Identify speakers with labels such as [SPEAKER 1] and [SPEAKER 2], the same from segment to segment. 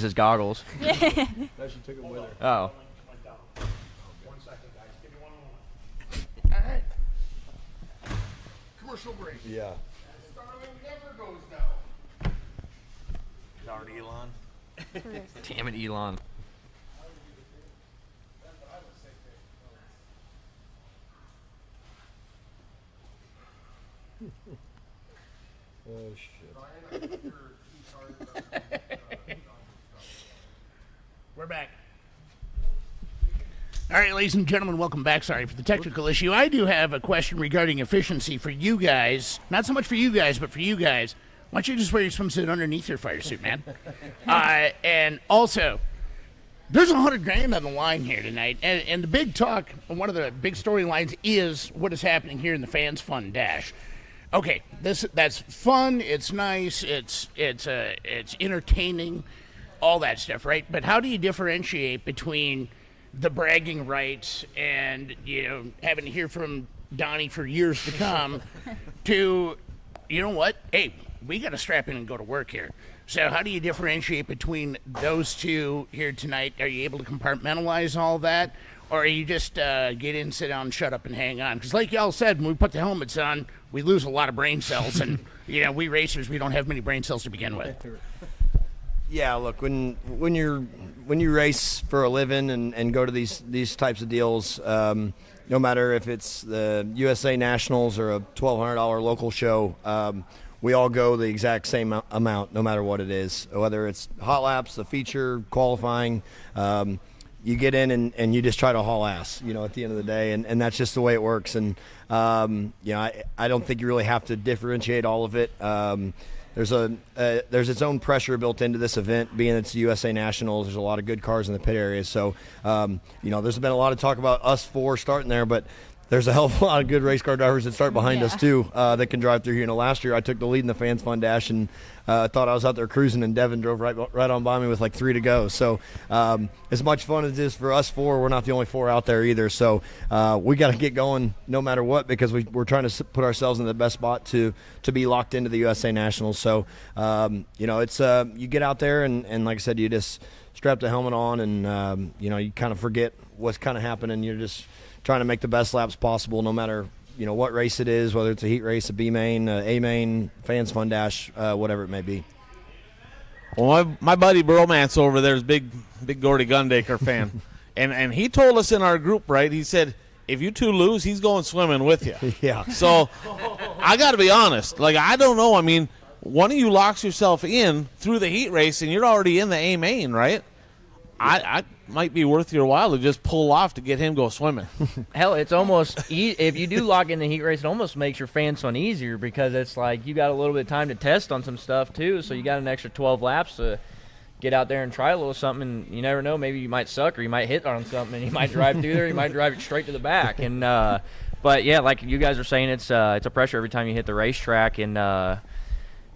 [SPEAKER 1] his goggles.
[SPEAKER 2] No, she took him with her.
[SPEAKER 1] Oh.
[SPEAKER 3] 1 second, guys. Give me 1 moment. All right. Commercial break.
[SPEAKER 2] Yeah.
[SPEAKER 3] Starling never goes down.
[SPEAKER 2] Darn Elon.
[SPEAKER 1] Damn it, Elon.
[SPEAKER 2] Oh, shit.
[SPEAKER 3] We're back. All right, ladies and gentlemen, welcome back. Sorry for the technical issue. I do have a question regarding efficiency for you guys. Not so much for you guys, but for you guys. Why don't you just wear your swimsuit underneath your fire suit, man? And also, there's $100,000 on the line here tonight. And the big talk, one of the big storylines is what is happening here in the FANSfund Dash. Okay, that's fun, it's nice, it's entertaining, all that stuff, right? But how do you differentiate between the bragging rights and, having to hear from Donnie for years to come to, you know what? Hey, we got to strap in and go to work here. So how do you differentiate between those two here tonight? Are you able to compartmentalize all that? Or are you just get in, sit down, shut up, and hang on? Because like y'all said, when we put the helmets on, we lose a lot of brain cells. And, we racers, we don't have many brain cells to begin with.
[SPEAKER 2] Yeah, look, when you race for a living and go to these types of deals, no matter if it's the USA Nationals or a $1,200 local show, we all go the exact same amount, no matter what it is. Whether it's hot laps, the feature, qualifying, you get in and you just try to haul ass, at the end of the day, and that's just the way it works. And I don't think you really have to differentiate all of it. There's its own pressure built into this event, being it's the USA Nationals. There's a lot of good cars in the pit area, so there's been a lot of talk about us four starting there, but there's a hell of a lot of good race car drivers that start behind us too, that can drive through here. Last year I took the lead in the FANSfund Dash and thought I was out there cruising, and Devin drove right on by me with like 3 to go. So as much fun as it is for us four, we're not the only four out there either. So we got to get going no matter what, because we're trying to put ourselves in the best spot to be locked into the USA Nationals. So it's you get out there and like I said, you just strap the helmet on and you kind of forget what's kind of happening. You're just trying to make the best laps possible, no matter what race it is, whether it's a heat race, a B main, A main, FANSfund Dash, whatever it may be.
[SPEAKER 4] Well, my buddy Bromance over there is big Gordy Gundaker fan, and he told us in our group, right? He said if you two lose, he's going swimming with you.
[SPEAKER 2] Yeah.
[SPEAKER 4] So I got to be honest. Like, I don't know. I mean, one of you locks yourself in through the heat race, and you're already in the A main, right? I might be worth your while to just pull off to get him go swimming.
[SPEAKER 1] Hell, it's almost if you do lock in the heat race, it almost makes your FANSfund easier, because it's like you got a little bit of time to test on some stuff too. So you got an extra 12 laps to get out there and try a little something. And you never know, maybe you might suck or you might hit on something, and you might drive through there. You might drive it straight to the back. And but yeah, like you guys are saying, it's a pressure every time you hit the racetrack. And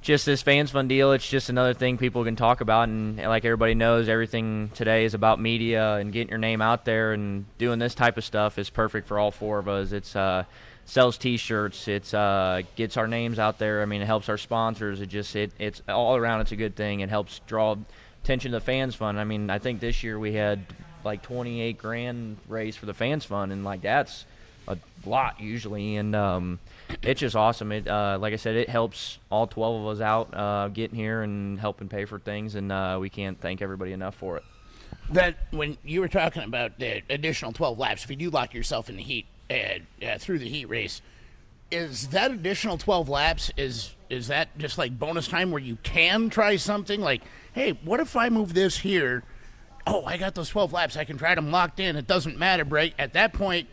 [SPEAKER 1] just this FANSfund deal, it's just another thing people can talk about. And like everybody knows, everything today is about media and getting your name out there, and doing this type of stuff is perfect for all four of us. It's sells T-shirts, it's gets our names out there. I mean, it helps our sponsors. It's all around, it's a good thing. It helps draw attention to the FANSfund. I mean, I think this year we had like $28,000 raised for the FANSfund, and like that's a lot usually. And it's just awesome. It like I said, it helps all 12 of us out getting here and helping pay for things, and we can't thank everybody enough for it.
[SPEAKER 3] That when you were talking about the additional 12 laps, if you do lock yourself in the heat through the heat race, is that additional 12 laps, is that just like bonus time where you can try something like, hey, what if I move this here? Oh, I got those 12 laps, I can try them locked in, it doesn't matter, right? At that point,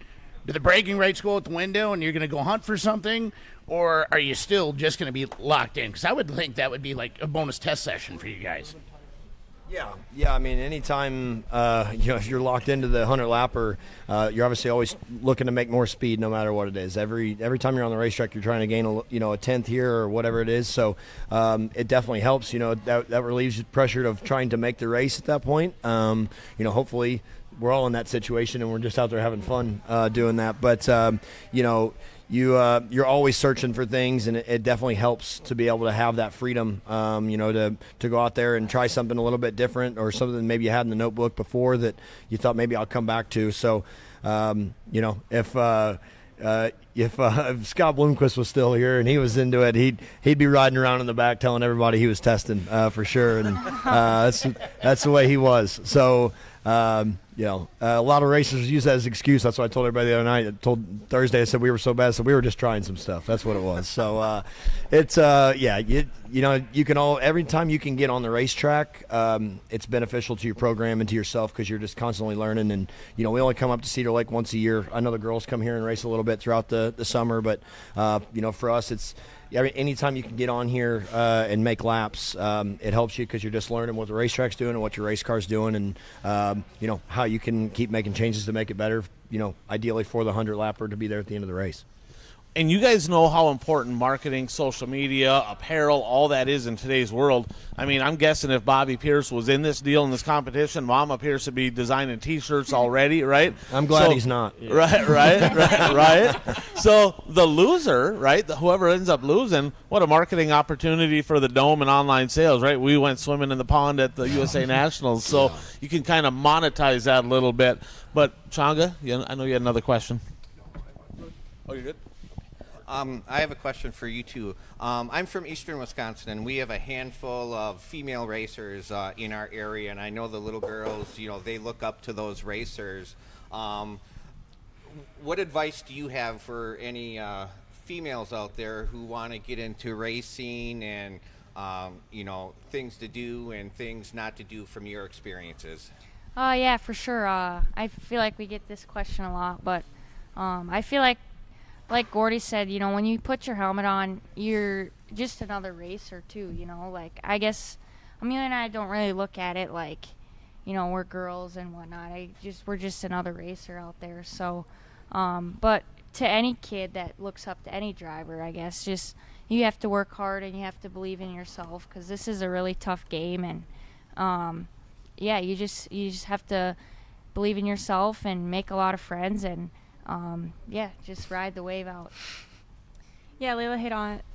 [SPEAKER 3] do the bragging rights go out the window and you're going to go hunt for something, or are you still just going to be locked in? Because I would think that would be like a bonus test session for you guys.
[SPEAKER 2] Yeah. I mean, anytime if you're locked into the 100-lapper, you're obviously always looking to make more speed, no matter what it is. Every time you're on the racetrack, you're trying to gain a tenth here or whatever it is. So it definitely helps. That relieves the pressure of trying to make the race at that point. Hopefully we're all in that situation and we're just out there having fun doing that. But you're always searching for things, and it definitely helps to be able to have that freedom, to go out there and try something a little bit different, or something maybe you had in the notebook before that you thought maybe I'll come back to. So, if Scott Bloomquist was still here and he was into it, he'd be riding around in the back telling everybody he was testing for sure, and that's the way he was. So. A lot of racers use that as an excuse. That's what I told everybody the other night. I told Thursday, I said we were so bad, so we were just trying some stuff. That's what it was. So it's you can every time you can get on the racetrack, it's beneficial to your program and to yourself, because you're just constantly learning. And we only come up to Cedar Lake once a year. I know the girls come here and race a little bit throughout the summer, but for us, it's. Anytime you can get on here and make laps, it helps you, because you're just learning what the racetrack's doing and what your race car's doing, and how you can keep making changes to make it better. Ideally for the 100-lapper to be there at the end of the race.
[SPEAKER 4] And you guys know how important marketing, social media, apparel, all that is in today's world. I mean, I'm guessing if Bobby Pierce was in this deal, in this competition, Mama Pierce would be designing T-shirts already, right?
[SPEAKER 2] I'm glad he's not.
[SPEAKER 4] Right. So the loser, right, whoever ends up losing, what a marketing opportunity for the Dome and online sales, right? We went swimming in the pond at the USA Nationals, so you can kind of monetize that a little bit. But, Changa, I know you had another question. Oh, you're good?
[SPEAKER 5] I have a question for you two. I'm from eastern Wisconsin, and we have a handful of female racers in our area, and I know the little girls, they look up to those racers. What advice do you have for any females out there who want to get into racing, and things to do and things not to do from your experiences?
[SPEAKER 6] Yeah, for sure. I feel like we get this question a lot, but I feel like Gordy said, when you put your helmet on, you're just another racer too, I guess Amelia and I don't really look at it like, we're girls and whatnot. We're just another racer out there. So, but to any kid that looks up to any driver, I guess, just you have to work hard and you have to believe in yourself, because this is a really tough game. And, you just have to believe in yourself and make a lot of friends, and just ride the wave out.
[SPEAKER 7] Yeah, Layla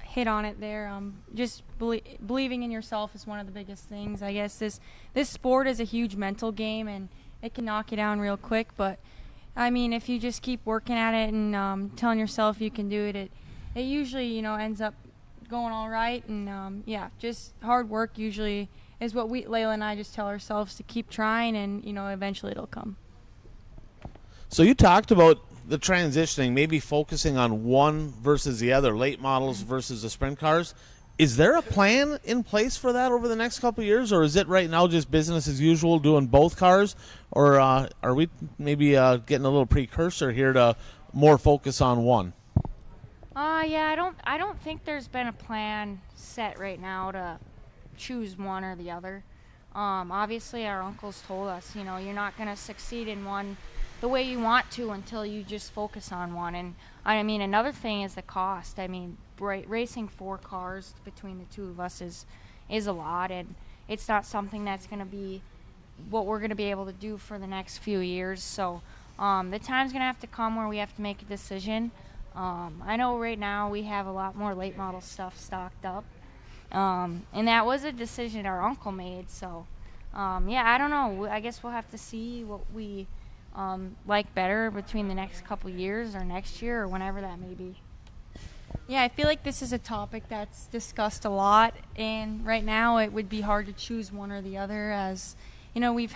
[SPEAKER 7] hit on it there. Just believing in yourself is one of the biggest things. I guess this sport is a huge mental game, and it can knock you down real quick. But I mean, if you just keep working at it and telling yourself you can do it, it usually ends up going all right. And just hard work usually is what Layla and I just tell ourselves to keep trying, and eventually it'll come.
[SPEAKER 4] So you talked about the transitioning, maybe focusing on one versus the other, late models versus the sprint cars. Is there a plan in place for that over the next couple of years, or is it right now just business as usual doing both cars, or are we maybe getting a little precursor here to more focus on one?
[SPEAKER 6] I don't think there's been a plan set right now to choose one or the other. Obviously our uncles told us, you're not going to succeed in one the way you want to until you just focus on one. And I mean, another thing is the cost. I mean, racing 4 cars between the two of us is a lot, and it's not something that's going to be what we're going to be able to do for the next few years. So the time's going to have to come where we have to make a decision. I know right now we have a lot more late model stuff stocked up, and that was a decision our uncle made. So I don't know. I guess we'll have to see what we like better between the next couple years or next year or whenever that may be.
[SPEAKER 7] Yeah, I feel like this is a topic that's discussed a lot, and right now it would be hard to choose one or the other, as we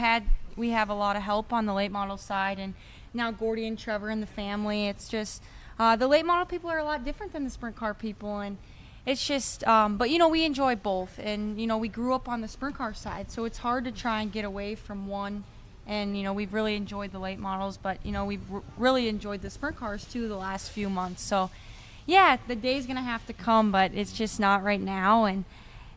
[SPEAKER 7] have a lot of help on the late model side, and now Gordy and Trevor and the family. It's just the late model people are a lot different than the sprint car people, and it's just but we enjoy both, and we grew up on the sprint car side, so it's hard to try and get away from one. And we've really enjoyed the late models, but we've really enjoyed the sprint cars too the last few months. So the day's gonna have to come, but it's just not right now, and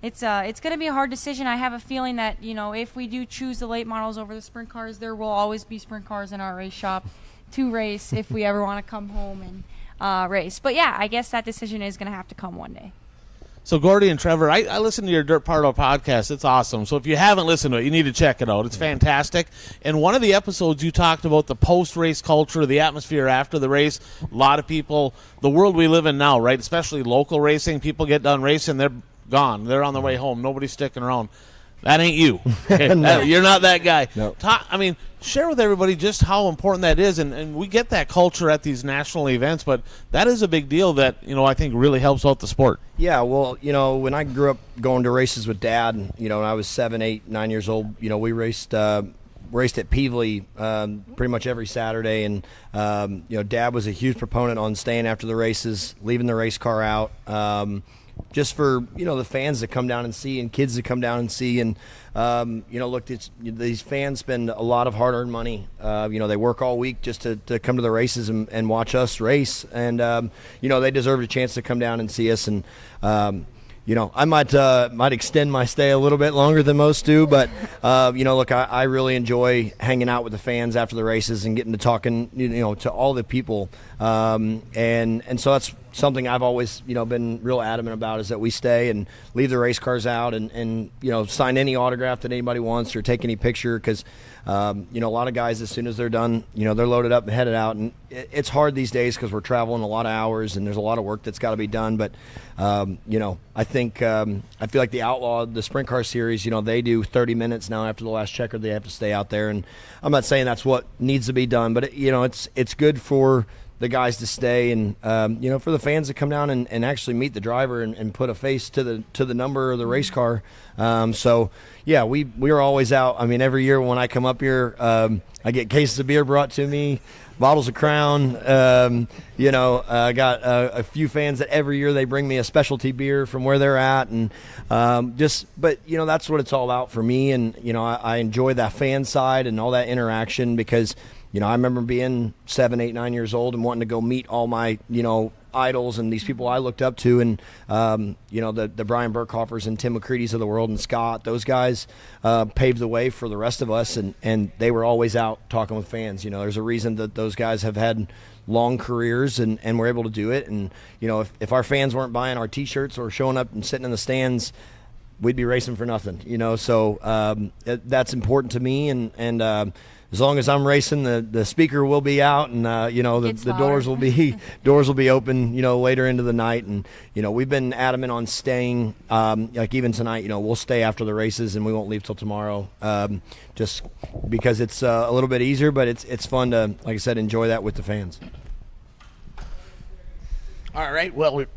[SPEAKER 7] it's gonna be a hard decision. I have a feeling that if we do choose the late models over the sprint cars, there will always be sprint cars in our race shop to race if we ever want to come home and race. But I guess that decision is gonna have to come one day.
[SPEAKER 4] So, Gordy and Trevor, I listen to your Dirt Pardo podcast. It's awesome. So if you haven't listened to it, you need to check it out. It's fantastic. And one of the episodes, you talked about the post-race culture, the atmosphere after the race. A lot of people, the world we live in now, right, especially local racing, people get done racing, they're gone. They're on their way home. Nobody's sticking around. That ain't you.
[SPEAKER 2] No.
[SPEAKER 4] You're not that guy.
[SPEAKER 2] No.
[SPEAKER 4] Share with everybody just how important that is. And we get that culture at these national events, but that is a big deal that, I think really helps out the sport.
[SPEAKER 2] Yeah, well, when I grew up going to races with Dad, when I was 7, 8, 9 years old, we raced at Peevely pretty much every Saturday. And, Dad was a huge proponent on staying after the races, leaving the race car out. Just for the fans to come down and see, and kids to come down and see, and look, these fans spend a lot of hard-earned money. They work all week just to come to the races and watch us race, and they deserve a chance to come down and see us. And I might extend my stay a little bit longer than most do, but look, I really enjoy hanging out with the fans after the races and getting to talking, to all the people, and so that's something I've always, been real adamant about, is that we stay and leave the race cars out and sign any autograph that anybody wants or take any picture, because a lot of guys, as soon as they're done, they're loaded up and headed out, and it's hard these days because we're traveling a lot of hours and there's a lot of work that's got to be done. But I think I feel like the Outlaw, the Sprint Car Series, they do 30 minutes now after the last checker. They have to stay out there, and I'm not saying that's what needs to be done, but it's good for the guys to stay, and for the fans to come down and actually meet the driver and put a face to the number of the race car. So yeah, we are always out. I mean, every year when I come up here, I get cases of beer brought to me, bottles of Crown. I got a few fans that every year they bring me a specialty beer from where they're at, and but that's what it's all about for me. And I enjoy that fan side and all that interaction, because I remember being 7, 8, 9 years old and wanting to go meet all my, idols and these people I looked up to, and, the Brian Burkhoffers and Tim McCready's of the world, and Scott, those guys paved the way for the rest of us, and they were always out talking with fans. There's a reason that those guys have had long careers and were able to do it. And, if our fans weren't buying our T-shirts or showing up and sitting in the stands, we'd be racing for nothing, So that's important to me, and as long as I'm racing, the speaker will be out, and the doors will be open, later into the night. And we've been adamant on staying. Like even tonight, we'll stay after the races and we won't leave till tomorrow. Just because it's a little bit easier, but it's fun to, like I said, enjoy that with the fans.
[SPEAKER 3] All right. Well, we're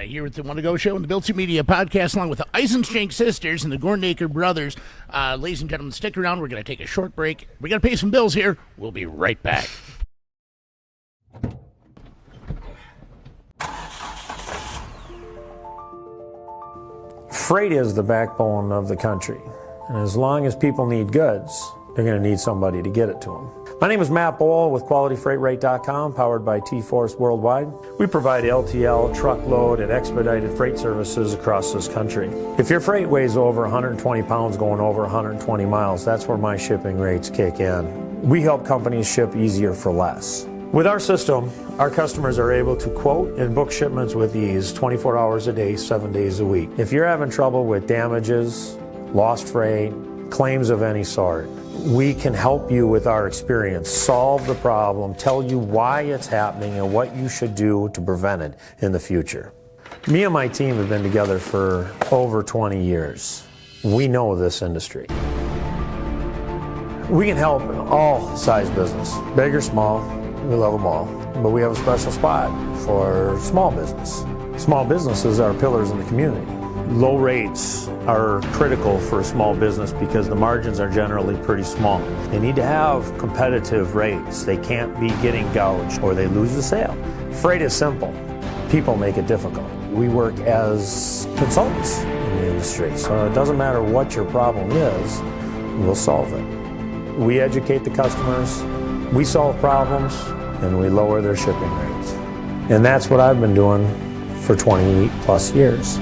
[SPEAKER 3] here at the Want to Go Show and the Built to Media podcast, along with the Eisenschenks sisters and the Gundakers brothers. Ladies and gentlemen, stick around. We're going to take a short break. We're going to pay some bills here. We'll be right back.
[SPEAKER 8] Freight is the backbone of the country. And as long as people need goods, they're going to need somebody to get it to them. My name is Matt Bowl with QualityFreightRate.com, powered by T-Force Worldwide. We provide LTL, truckload, and expedited freight services across this country. If your freight weighs over 120 pounds going over 120 miles, that's where my shipping rates kick in. We help companies ship easier for less. With our system, our customers are able to quote and book shipments with ease 24 hours a day, 7 days a week. If you're having trouble with damages, lost freight, claims of any sort, we can help you with our experience, solve the problem, tell you why it's happening and what you should do to prevent it in the future. Me and my team have been together for over 20 years. We know this industry. We can help all size business, big or small, we love them all. But we have a special spot for small business. Small businesses are pillars in the community. Low rates are critical for a small business because the margins are generally pretty small. They need to have competitive rates. They can't be getting gouged or they lose the sale. Freight is simple. People make it difficult. We work as consultants in the industry, so it doesn't matter what your problem is, we'll solve it. We educate the customers, we solve problems, and we lower their shipping rates. And that's what I've been doing for 20 plus years.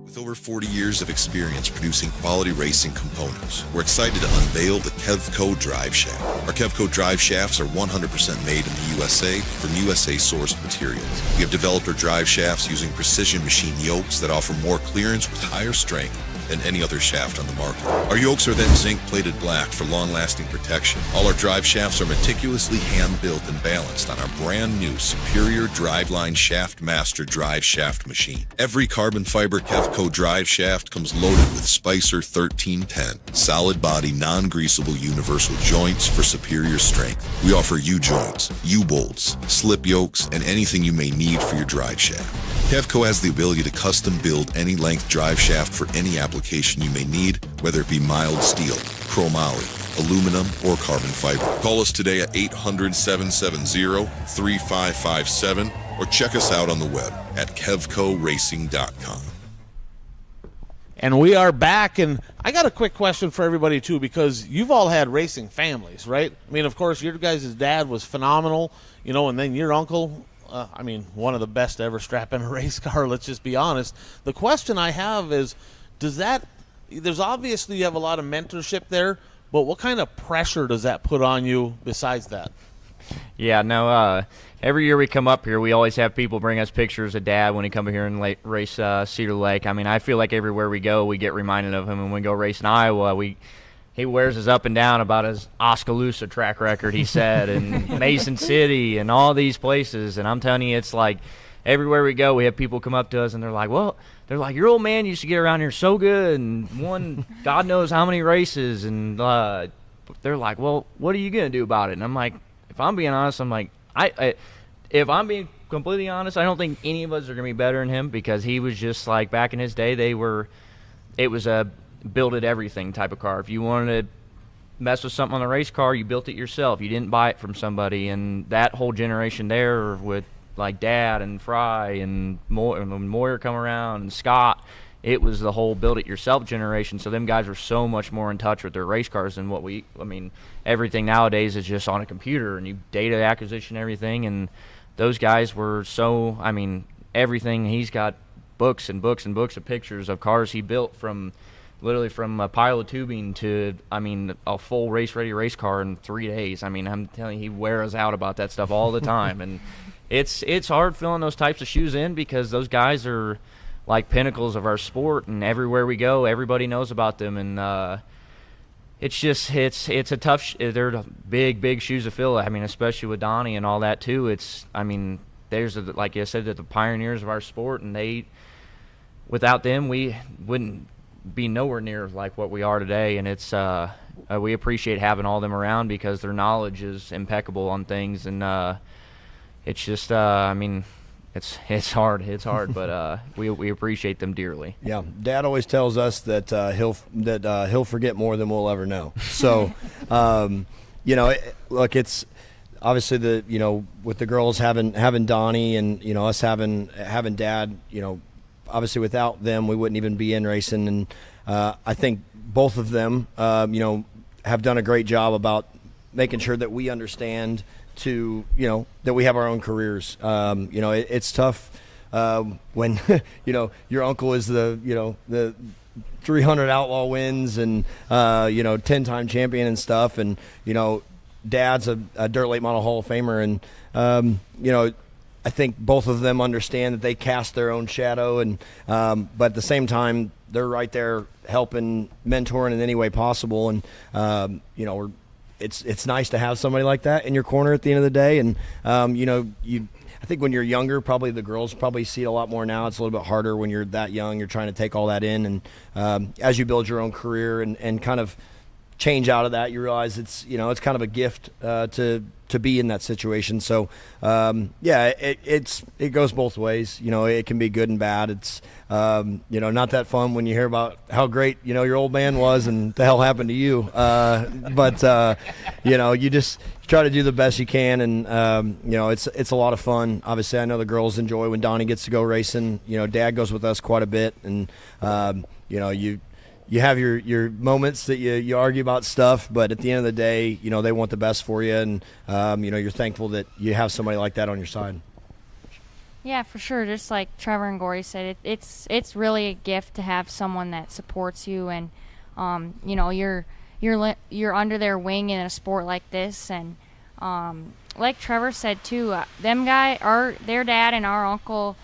[SPEAKER 9] With over 40 years of experience producing quality racing components, we're excited to unveil the Kevco Drive Shaft. Our Kevco Drive Shafts are 100% made in the USA from USA-sourced materials. We have developed our drive shafts using precision machine yokes that offer more clearance with higher strength than any other shaft on the market. Our yokes are then zinc-plated black for long-lasting protection. All our drive shafts are meticulously hand-built and balanced on our brand-new Superior Driveline Shaft Master drive shaft machine. Every carbon fiber Kevco drive shaft comes loaded with Spicer 1310, solid-body, non-greasable universal joints for superior strength. We offer U-joints, U-bolts, slip yokes, and anything you may need for your drive shaft. Kevco has the ability to custom build any length drive shaft for any application you may need, whether it be mild steel, chromoly, aluminum, or carbon fiber. Call us today at 800-770-3557 or check us out on the web at kevcoracing.com.
[SPEAKER 4] And we are back, and I got a quick question for everybody, too, because you've all had racing families, right? I mean, of course, your guys' dad was phenomenal, and then your uncle, one of the best to ever strap in a race car, let's just be honest. The question I have is, there's obviously you have a lot of mentorship there, but what kind of pressure does that put on you besides that?
[SPEAKER 1] Yeah, no, every year we come up here, we always have people bring us pictures of Dad when he come here and race Cedar Lake. I mean, I feel like everywhere we go, we get reminded of him. And when we go race in Iowa, he wears us up and down about his Oskaloosa track record, he said, and Mason City and all these places. And I'm telling you, it's like everywhere we go, we have people come up to us, and they're like, your old man used to get around here so good and won God knows how many races. And they're like, well, what are you going to do about it? And I'm like, if I'm being honest, if I'm being completely honest, I don't think any of us are going to be better than him, because he was just like, back in his day, it was a build it everything type of car. If you wanted to mess with something on the race car, you built it yourself. You didn't buy it from somebody. And that whole generation there with like Dad and Fry and Moyer come around and Scott, it was the whole build it yourself generation. So them guys were so much more in touch with their race cars than everything nowadays is just on a computer and you data acquisition everything. And those guys were everything. He's got books and books and books of pictures of cars he built from a pile of tubing to, a full race-ready race car in 3 days. I'm telling you, he wears out about that stuff all the time. And it's hard filling those types of shoes in, because those guys are like pinnacles of our sport, and everywhere we go, everybody knows about them. And it's a tough they're big shoes to fill. Especially with Donnie and all that too. There's like I said, the pioneers of our sport, and without them, we wouldn't be nowhere near like what we are today. And it's we appreciate having all them around, because their knowledge is impeccable on things. And it's just it's hard, but we appreciate them dearly.
[SPEAKER 2] Yeah, Dad always tells us that he'll forget more than we'll ever know. So look, it's obviously with the girls having Donnie and us having Dad, obviously without them we wouldn't even be in racing. And I think both of them have done a great job about making sure that we understand that we have our own careers. It's tough when your uncle is the 300 outlaw wins and 10-time champion and stuff, and Dad's a dirt late model Hall of Famer. And I think both of them understand that they cast their own shadow, and but at the same time they're right there helping, mentoring in any way possible. And it's nice to have somebody like that in your corner at the end of the day. And I think when you're younger, probably the girls probably see it a lot more now. It's a little bit harder when you're that young. You're trying to take all that in, and as you build your own career and kind of change out of that, you realize it's kind of a gift to be in that situation. So it goes both ways. It can be good and bad. It's not that fun when you hear about how great your old man was and the hell happened to you. But you just try to do the best you can, and it's a lot of fun. Obviously, I know the girls enjoy when Donnie gets to go racing. Dad goes with us quite a bit, and you have your moments that you argue about stuff, but at the end of the day, they want the best for you, and you're thankful that you have somebody like that on your side.
[SPEAKER 6] Yeah, for sure. Just like Trevor and Gordy said, it's really a gift to have someone that supports you, and you know, you're under their wing in a sport like this, and like Trevor said too, their dad and our uncle,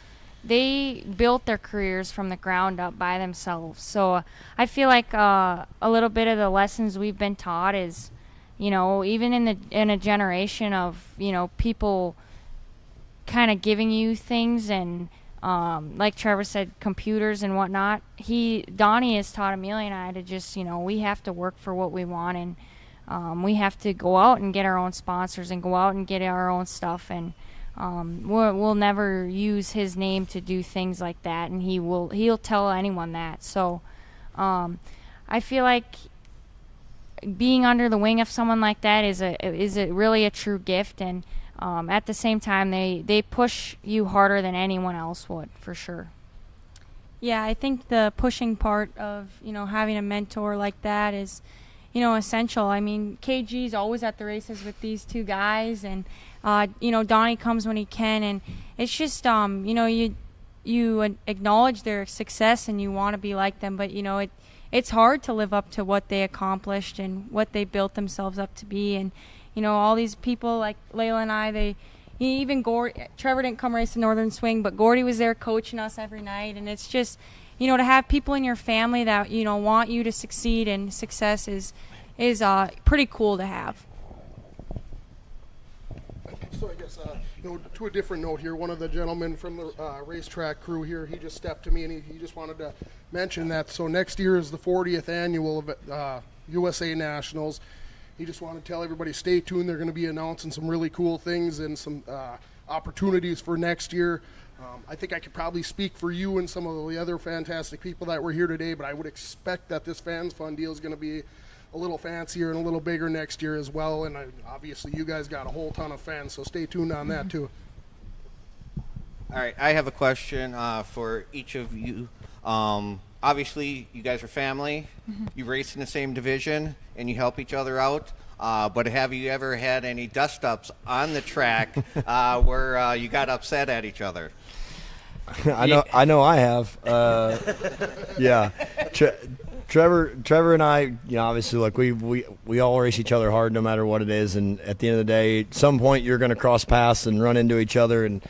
[SPEAKER 6] they built their careers from the ground up by themselves. So I feel like a little bit of the lessons we've been taught is, you know, even in a generation of, you know, people kind of giving you things, and like Trevor said, computers and whatnot. Donnie has taught Amelia and I to just, you know, we have to work for what we want, and we have to go out and get our own sponsors and go out and get our own stuff, and we'll never use his name to do things like that, and he'll tell anyone that. So I feel like being under the wing of someone like that is really a true gift, and at the same time they push you harder than anyone else would, for sure.
[SPEAKER 7] Yeah, I think the pushing part of, you know, having a mentor like that is, you know, essential. I mean, KG's always at the races with these two guys, and you know, Donnie comes when he can, and it's just you know, you acknowledge their success and you want to be like them, but you know, it's hard to live up to what they accomplished and what they built themselves up to be. And you know, all these people like Layla and I, even Trevor didn't come race the Northern Swing, but Gordy was there coaching us every night. And it's just, you know, to have people in your family that, you know, want you to succeed, and success is pretty cool to have.
[SPEAKER 10] So I guess, you know, to a different note here, one of the gentlemen from the racetrack crew here, he just stepped to me and he just wanted to mention that. So next year is the 40th annual of USA Nationals. He just wanted to tell everybody, stay tuned. They're going to be announcing some really cool things and some opportunities for next year. I think I could probably speak for you and some of the other fantastic people that were here today, but I would expect that this FANSfund deal is going to be a little fancier and a little bigger next year as well. And obviously you guys got a whole ton of fans, so stay tuned on that too.
[SPEAKER 5] All right, I have a question for each of you. Obviously, you guys are family. You race in the same division, and you help each other out. But have you ever had any dust-ups on the track where you got upset at each other?
[SPEAKER 2] I know I have. Yeah. Trevor and I, you know, obviously, look, we all race each other hard no matter what it is. And at the end of the day, at some point you're going to cross paths and run into each other. And,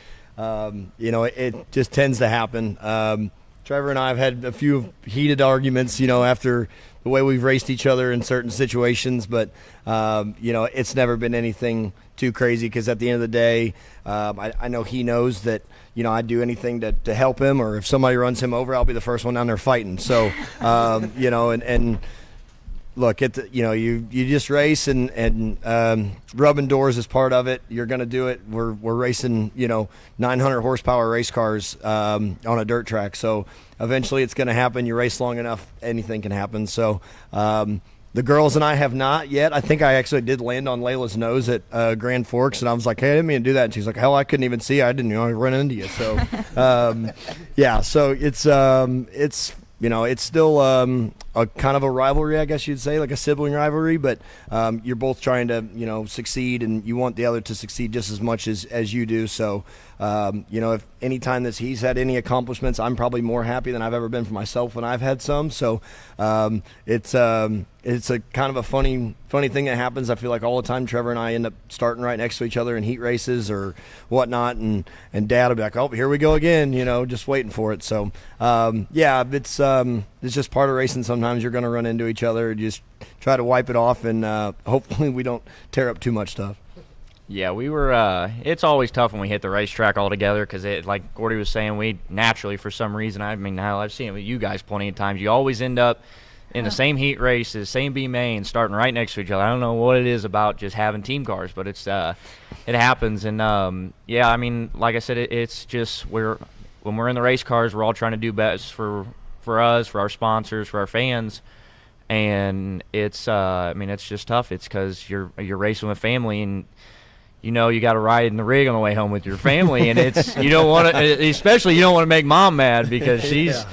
[SPEAKER 2] you know, it just tends to happen. Trevor and I have had a few heated arguments, you know, after the way we've raced each other in certain situations. But, you know, it's never been anything too crazy, because at the end of the day, I know he knows that, you know, I'd do anything to help him, or if somebody runs him over, I'll be the first one down there fighting. So, you know, and look, you know, you just race, and rubbing doors is part of it. You're going to do it. We're racing, you know, 900 horsepower race cars on a dirt track. So eventually it's going to happen. You race long enough, anything can happen. So the girls and I have not yet. I think I actually did land on Layla's nose at Grand Forks, and I was like, hey, I didn't mean to do that. And she's like, hell, I couldn't even see. I didn't, you know, I run into you. So, yeah, so it's you know, it's still a kind of a rivalry, I guess you'd say, like a sibling rivalry, but you're both trying to, you know, succeed, and you want the other to succeed just as much as you do. So, you know, if any time that he's had any accomplishments, I'm probably more happy than I've ever been for myself when I've had some. So it's a kind of a funny thing that happens. I feel like all the time Trevor and I end up starting right next to each other in heat races or whatnot, and Dad will be like, oh, here we go again, you know, just waiting for it. So yeah, it's just part of racing. Sometimes you're going to run into each other. Just try to wipe it off, and hopefully we don't tear up too much stuff.
[SPEAKER 1] Yeah, we were. It's always tough when we hit the racetrack all together, because, like Gordy was saying, we naturally, for some reason, I mean, hell, I've seen it with you guys plenty of times. You always end up in the same heat races, same B main, starting right next to each other. I don't know what it is about just having team cars, but it happens. And yeah, I mean, like I said, it's just when we're in the race cars, we're all trying to do best for us, for our sponsors, for our fans. And it's I mean, it's just tough. It's because you're racing with family, and you know you got to ride in the rig on the way home with your family, and it's you don't want to, especially you don't want to make Mom mad, because she's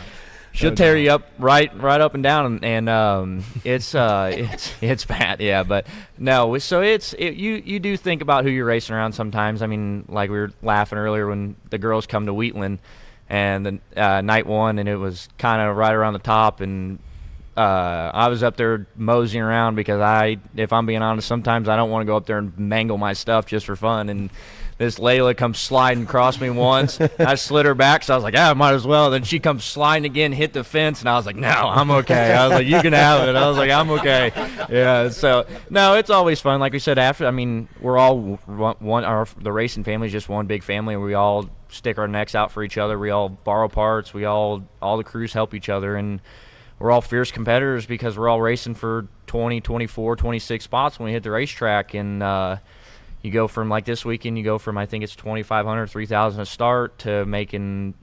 [SPEAKER 1] She'll tear you up right up and down, and it's bad, yeah. But no, so you do think about who you're racing around sometimes. I mean, like we were laughing earlier when the girls come to Wheatland, and the night one, and it was kind of right around the top, and I was up there moseying around because if I'm being honest, sometimes I don't want to go up there and mangle my stuff just for fun. And this Layla comes sliding across me once. I slid her back, so I was like, I might as well. Then she comes sliding again, hit the fence, and I was like, no, I'm okay. I was like, you can have it. I was like, I'm okay. Yeah, so, no, it's always fun. Like we said, we're all the racing family is just one big family, and we all stick our necks out for each other. We all borrow parts. All the crews help each other, and we're all fierce competitors because we're all racing for 20, 24, 26 spots when we hit the racetrack. And you go from, like this weekend, I think it's $2,500, $3,000 a start to making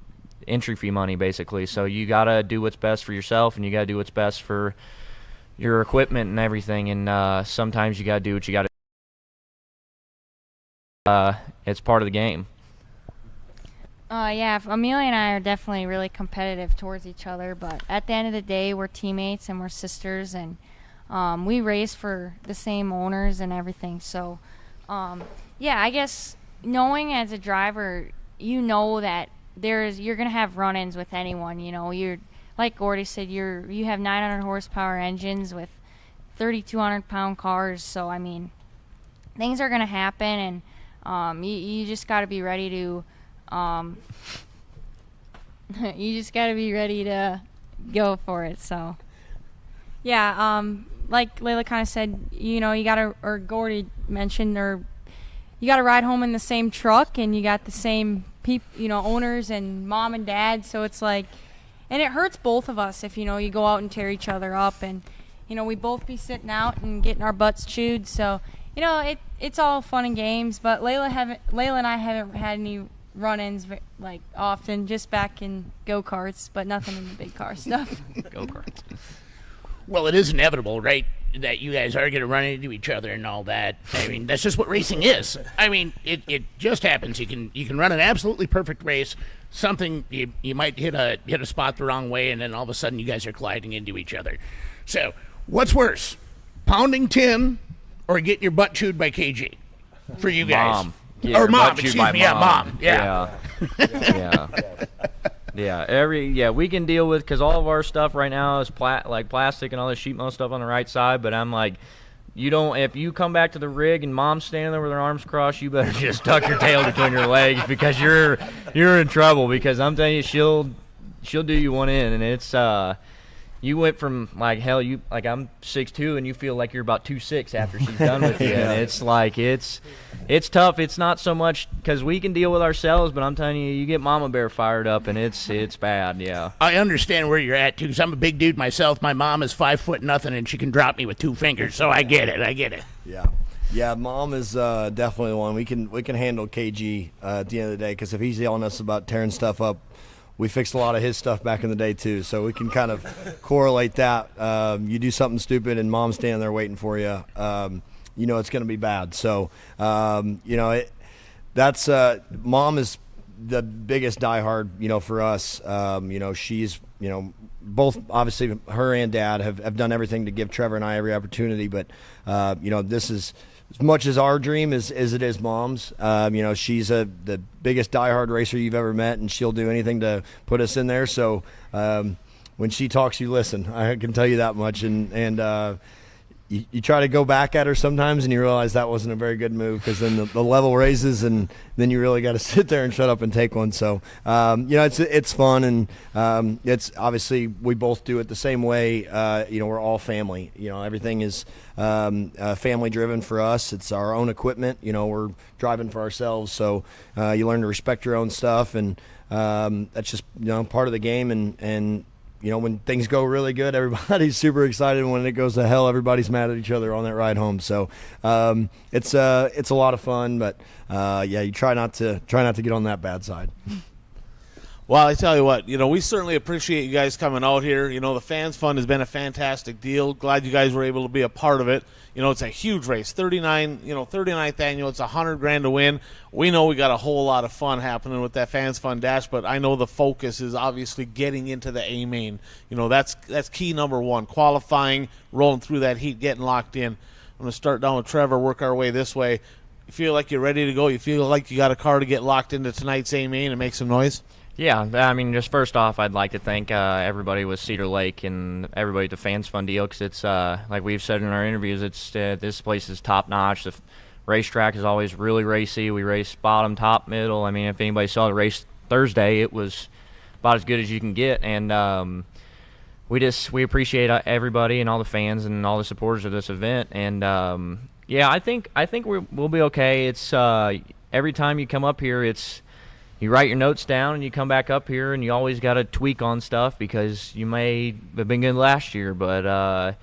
[SPEAKER 1] entry fee money, basically. So you got to do what's best for yourself, and you got to do what's best for your equipment and everything. And sometimes you got to do what you got to do. It's part of the game.
[SPEAKER 6] Yeah, Amelia and I are definitely really competitive towards each other, but at the end of the day, we're teammates and we're sisters, and we race for the same owners and everything. So, yeah, I guess knowing as a driver, you know that you're gonna have run-ins with anyone. You know, you're like Gordy said, you have 900 horsepower engines with 3,200-pound cars. So I mean, things are gonna happen, and you just got to be ready to. You just got to be ready to go for it. So,
[SPEAKER 7] Yeah, like Layla kind of said, you know, you got to, or Gordy mentioned, or you got to ride home in the same truck, and you got the same owners and mom and dad. So it's like, and it hurts both of us if, you go out and tear each other up, and, we both be sitting out and getting our butts chewed. So, it's all fun and games, but Layla and I haven't had any run-ins like often, just back in go-karts, but nothing in the big car stuff.
[SPEAKER 1] Go-karts.
[SPEAKER 3] Well, it is inevitable, right, that you guys are going to run into each other and all that. I mean, that's just what racing is. I mean, it just happens. You can run an absolutely perfect race. Something you might hit a spot the wrong way, and then all of a sudden you guys are colliding into each other. So, what's worse, pounding Tim or getting your butt chewed by KG for you guys?
[SPEAKER 1] Mom.
[SPEAKER 3] Or mom, excuse me. Yeah, mom. Yeah.
[SPEAKER 1] We can deal with, because all of our stuff right now is plastic and all this sheet metal stuff on the right side, but I'm like, if you come back to the rig and mom's standing there with her arms crossed, you better just tuck your tail between your legs, because you're in trouble, because I'm telling you, she'll do you one in, and it's you went from I'm 6'2", and you feel like you're about 2'6" after she's done with you.
[SPEAKER 2] Yeah.
[SPEAKER 1] And it's like it's tough. It's not so much because we can deal with ourselves, but I'm telling you, you get Mama Bear fired up, and it's bad. Yeah.
[SPEAKER 3] I understand where you're at too, because I'm a big dude myself. My mom is 5'0", and she can drop me with 2 fingers. So I get it.
[SPEAKER 2] Yeah, mom is definitely the one. We can handle KG at the end of the day, because if he's yelling at us about tearing stuff up, we fixed a lot of his stuff back in the day too, so we can kind of correlate that. You do something stupid and mom's standing there waiting for you, it's going to be bad. So, that's mom is the biggest diehard, for us. She's, both obviously her and dad have done everything to give Trevor and I every opportunity, but this is as much as our dream as it is mom's. She's the biggest diehard racer you've ever met, and she'll do anything to put us in there. So when she talks, you listen. I can tell you that much. And you try to go back at her sometimes, and you realize that wasn't a very good move, because then the level raises, and then you really got to sit there and shut up and take one. So it's fun, and it's obviously we both do it the same way. We're all family. Everything is family driven for us. It's our own equipment. We're driving for ourselves, so you learn to respect your own stuff, and that's just part of the game. And when things go really good, everybody's super excited. When it goes to hell, everybody's mad at each other on that ride home. So it's a lot of fun, but you try not to get on that bad side.
[SPEAKER 4] Well, I tell you what, we certainly appreciate you guys coming out here. The FANSfund has been a fantastic deal. Glad you guys were able to be a part of it. It's a huge race, 39th annual. It's $100,000 to win. We know we got a whole lot of fun happening with that FANSfund Dash, but I know the focus is obviously getting into the A main. That's key number one, qualifying, rolling through that heat, getting locked in. I'm going to start down with Trevor, work our way this way. You feel like you're ready to go? You feel like you got a car to get locked into tonight's A main and make some noise?
[SPEAKER 1] Yeah, I mean, just first off, I'd like to thank everybody with Cedar Lake and everybody at the FANSfund deal, because it's, like we've said in our interviews, it's this place is top-notch. The racetrack is always really racy. We race bottom, top, middle. I mean, if anybody saw the race Thursday, it was about as good as you can get. And we appreciate everybody and all the fans and all the supporters of this event. And, yeah, I think we'll be okay. It's every time you come up here, you write your notes down and you come back up here, and you always got to tweak on stuff because you may have been good last year, but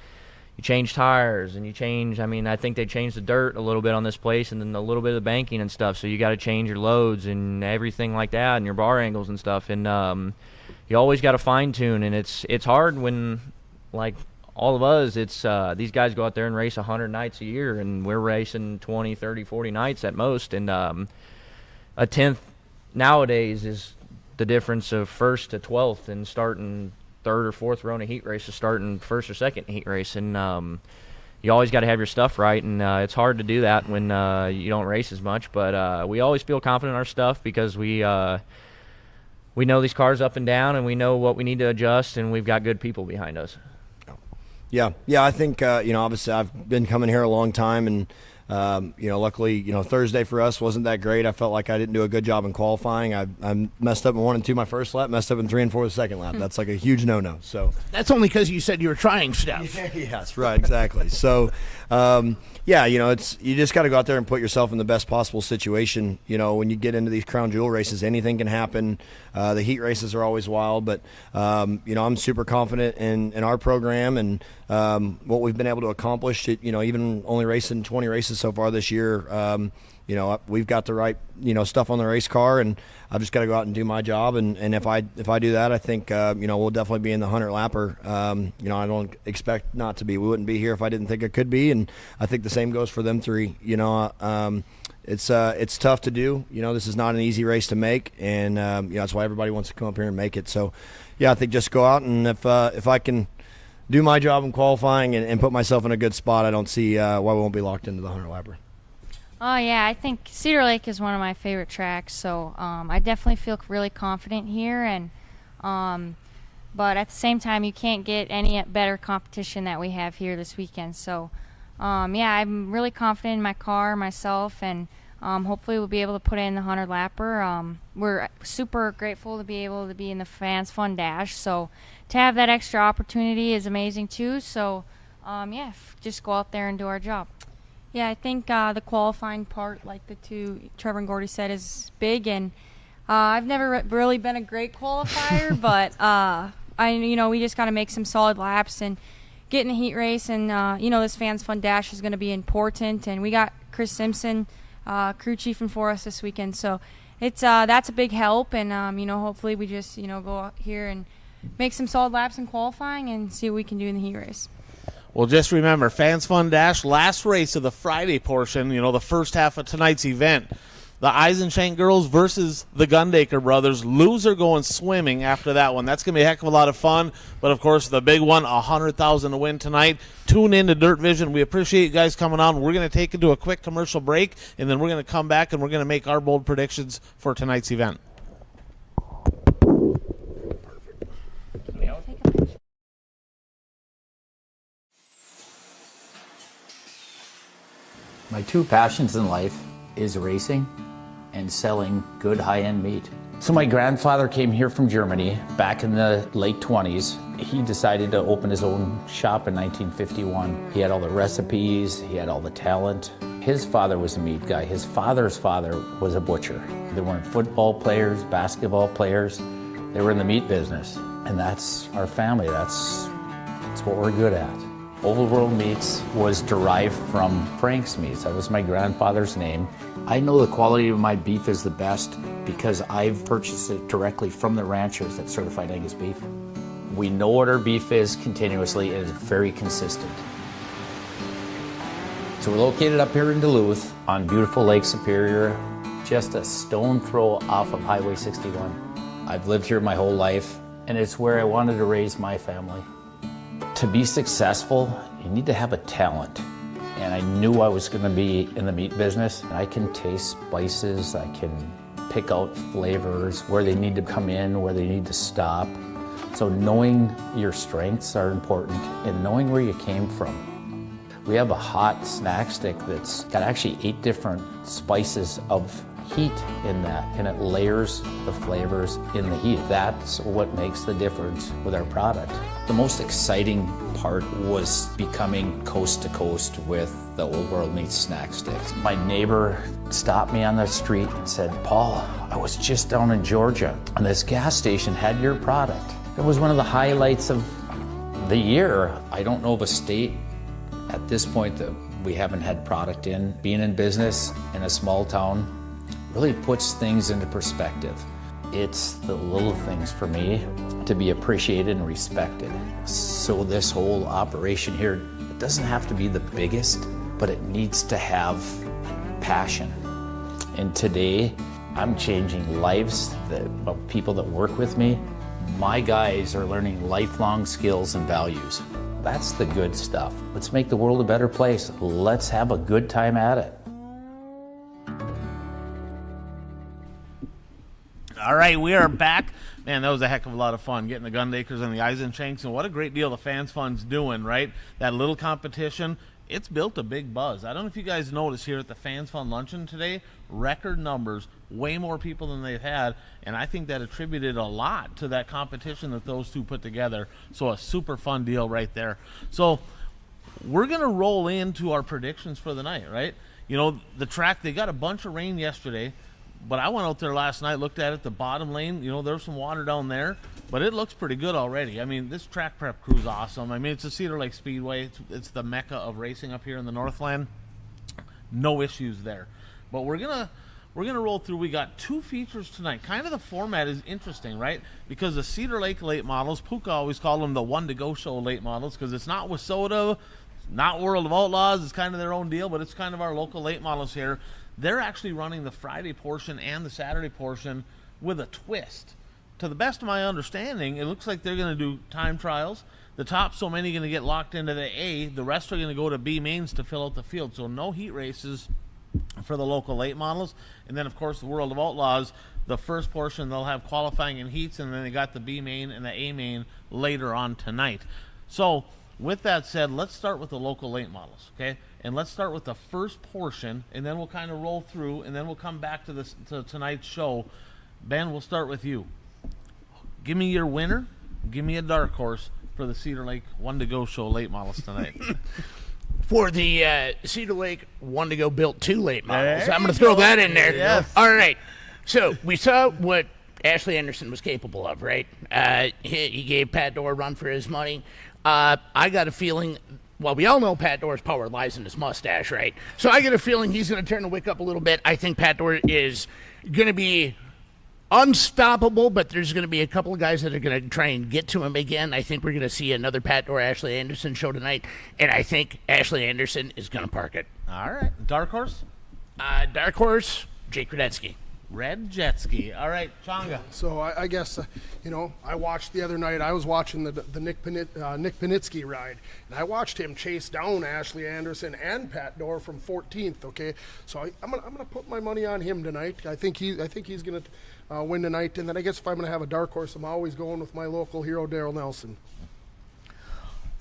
[SPEAKER 1] you change tires and you change. I mean, I think they changed the dirt a little bit on this place and then a little bit of the banking and stuff, so you got to change your loads and everything like that and your bar angles and stuff, and you always got to fine-tune, and it's hard when, like all of us, it's these guys go out there and race 100 nights a year, and we're racing 20, 30, 40 nights at most, and a 10th nowadays is the difference of 1st to 12th and starting 3rd or 4th row in a heat race to starting 1st or 2nd heat race. And you always got to have your stuff right, and it's hard to do that when you don't race as much. But we always feel confident in our stuff because we know these cars up and down, and we know what we need to adjust, and we've got good people behind us.
[SPEAKER 2] Yeah, I think, obviously I've been coming here a long time, and luckily, Thursday for us wasn't that great. I felt like I didn't do a good job in qualifying. I messed up in 1 and 2 my first lap, messed up in 3 and 4 the second lap. That's like a huge no-no. So
[SPEAKER 3] that's only because you said you were trying stuff.
[SPEAKER 2] Yes, right, exactly. So, you just got to go out there and put yourself in the best possible situation. When you get into these crown jewel races, anything can happen. The heat races are always wild, but I'm super confident in our program and what we've been able to accomplish. Even only racing 20 races so far this year, we've got the right stuff on the race car, and I've just got to go out and do my job. And if I do that, I think we'll definitely be in the 100 lapper. I don't expect not to be. We wouldn't be here if I didn't think it could be, and I think the same goes for them three. It's tough to do. This is not an easy race to make, and that's why everybody wants to come up here and make it. So, yeah, I think just go out, and if I can do my job in qualifying and put myself in a good spot, I don't see why we won't be locked into the 100 lapper.
[SPEAKER 6] Oh, yeah, I think Cedar Lake is one of my favorite tracks, so I definitely feel really confident here. And but at the same time, you can't get any better competition that we have here this weekend. So, I'm really confident in my car, myself, and hopefully we'll be able to put in the 100 lapper. We're super grateful to be able to be in the FANSfund Dash, so to have that extra opportunity is amazing too. So, just go out there and do our job.
[SPEAKER 7] Yeah, I think the qualifying part, like the two Trevor and Gordy said, is big, and I've never really been a great qualifier, but we just got to make some solid laps and get in the heat race, and this FANSfund Dash is going to be important, and we got Chris Simpson, crew chiefing for us this weekend, so it's that's a big help, and hopefully we just go out here and make some solid laps in qualifying and see what we can do in the heat race.
[SPEAKER 4] Well, just remember, FANSfund Dash, last race of the Friday portion, the first half of tonight's event. The Eisenschenks girls versus the Gundakers brothers. Loser going swimming after that one. That's going to be a heck of a lot of fun. But, of course, the big one, $100,000 to win tonight. Tune in to Dirt Vision. We appreciate you guys coming on. We're going to take it to a quick commercial break, and then we're going to come back and we're going to make our bold predictions for tonight's event.
[SPEAKER 11] My two passions in life is racing and selling good high-end meat. So my grandfather came here from Germany back in the late 20s. He decided to open his own shop in 1951. He had all the recipes, he had all the talent. His father was a meat guy. His father's father was a butcher. They weren't football players, basketball players. They were in the meat business. And that's our family. That's what we're good at. Old World Meats was derived from Frank's Meats. That was my grandfather's name. I know the quality of my beef is the best because I've purchased it directly from the ranchers that certified Angus beef. We know what our beef is continuously, and it's very consistent. So we're located up here in Duluth on beautiful Lake Superior, just a stone throw off of Highway 61. I've lived here my whole life, and it's where I wanted to raise my family. To be successful, you need to have a talent. And I knew I was going to be in the meat business. I can taste spices, I can pick out flavors, where they need to come in, where they need to stop. So knowing your strengths are important and knowing where you came from. We have a hot snack stick that's got actually 8 different spices of heat in that, and it layers the flavors in the heat. That's what makes the difference with our product. The most exciting part was becoming coast to coast with the Old World Meats snack sticks. My neighbor stopped me on the street and said, "Paul, I was just down in Georgia and this gas station had your product." It was one of the highlights of the year. I don't know of a state at this point that we haven't had product in. Being in business in a small town really puts things into perspective. It's the little things for me to be appreciated and respected. So this whole operation here, it doesn't have to be the biggest, but it needs to have passion. And today, I'm changing lives of people that work with me. My guys are learning lifelong skills and values. That's the good stuff. Let's make the world a better place. Let's have a good time at it.
[SPEAKER 4] All right, we are back. Man, that was a heck of a lot of fun getting the Gundakers and the Eisenschenks, and what a great deal the FANSfund's doing, right? That little competition, it's built a big buzz. I don't know if you guys noticed here at the FANSfund luncheon today, record numbers, way more people than they've had, and I think that attributed a lot to that competition that those two put together. So a super fun deal right there. So we're going to roll into our predictions for the night, right? You know, the track, they got a bunch of rain yesterday, but I went out there last night, looked at it, the bottom lane, you know, there's some water down there, but it looks pretty good already. I mean, this track prep crew's awesome. I mean, it's a Cedar Lake Speedway. It's the mecca of racing up here in the Northland. No issues there. But we're gonna roll through. We got 2 features tonight. Kind of the format is interesting, right? Because the Cedar Lake late models, Puka always called them the one-to-go show late models, because it's not WISSOTA, not World of Outlaws. It's kind of their own deal, but it's kind of our local late models here. They're actually running the Friday portion and the Saturday portion with a twist. To the best of my understanding, it looks like they're going to do time trials. The top so many are going to get locked into the A. The rest are going to go to B mains to fill out the field. So no heat races for the local late models. And then, of course, the World of Outlaws, the first portion, they'll have qualifying and heats, and then they got the B main and the A main later on tonight. So with that said, let's start with the local late models, okay? And let's start with the first portion, and then we'll kind of roll through, and then we'll come back to tonight's show. Ben, we'll start with you. Give me your winner. Give me a dark horse for the Cedar Lake one-to-go show late models tonight.
[SPEAKER 3] For the Cedar Lake one-to-go built 2 late models. I'm going to throw that in there.
[SPEAKER 4] Yes.
[SPEAKER 3] All right. So we saw what Ashley Anderson was capable of, right? He gave Pat Dorr a run for his money. I got a feeling, well, we all know Pat Dorr's power lies in his mustache, right? So I get a feeling he's going to turn the wick up a little bit. I think Pat Dorr is going to be unstoppable, but there's going to be a couple of guys that are going to try and get to him again. I think we're going to see another Pat Dorr, Ashley Anderson show tonight, and I think Ashley Anderson is going to park it.
[SPEAKER 4] All right. Dark horse?
[SPEAKER 3] Dark horse, Jake Radetsky.
[SPEAKER 4] Red jet ski. All right, Changa.
[SPEAKER 10] So I guess, I watched the other night, I was watching the Nick Panitsky ride, and I watched him chase down Ashley Anderson and Pat Dorr from 14th, okay? So I'm gonna put my money on him tonight. I think he's going to win tonight, and then I guess if I'm going to have a dark horse, I'm always going with my local hero, Darrell Nelson.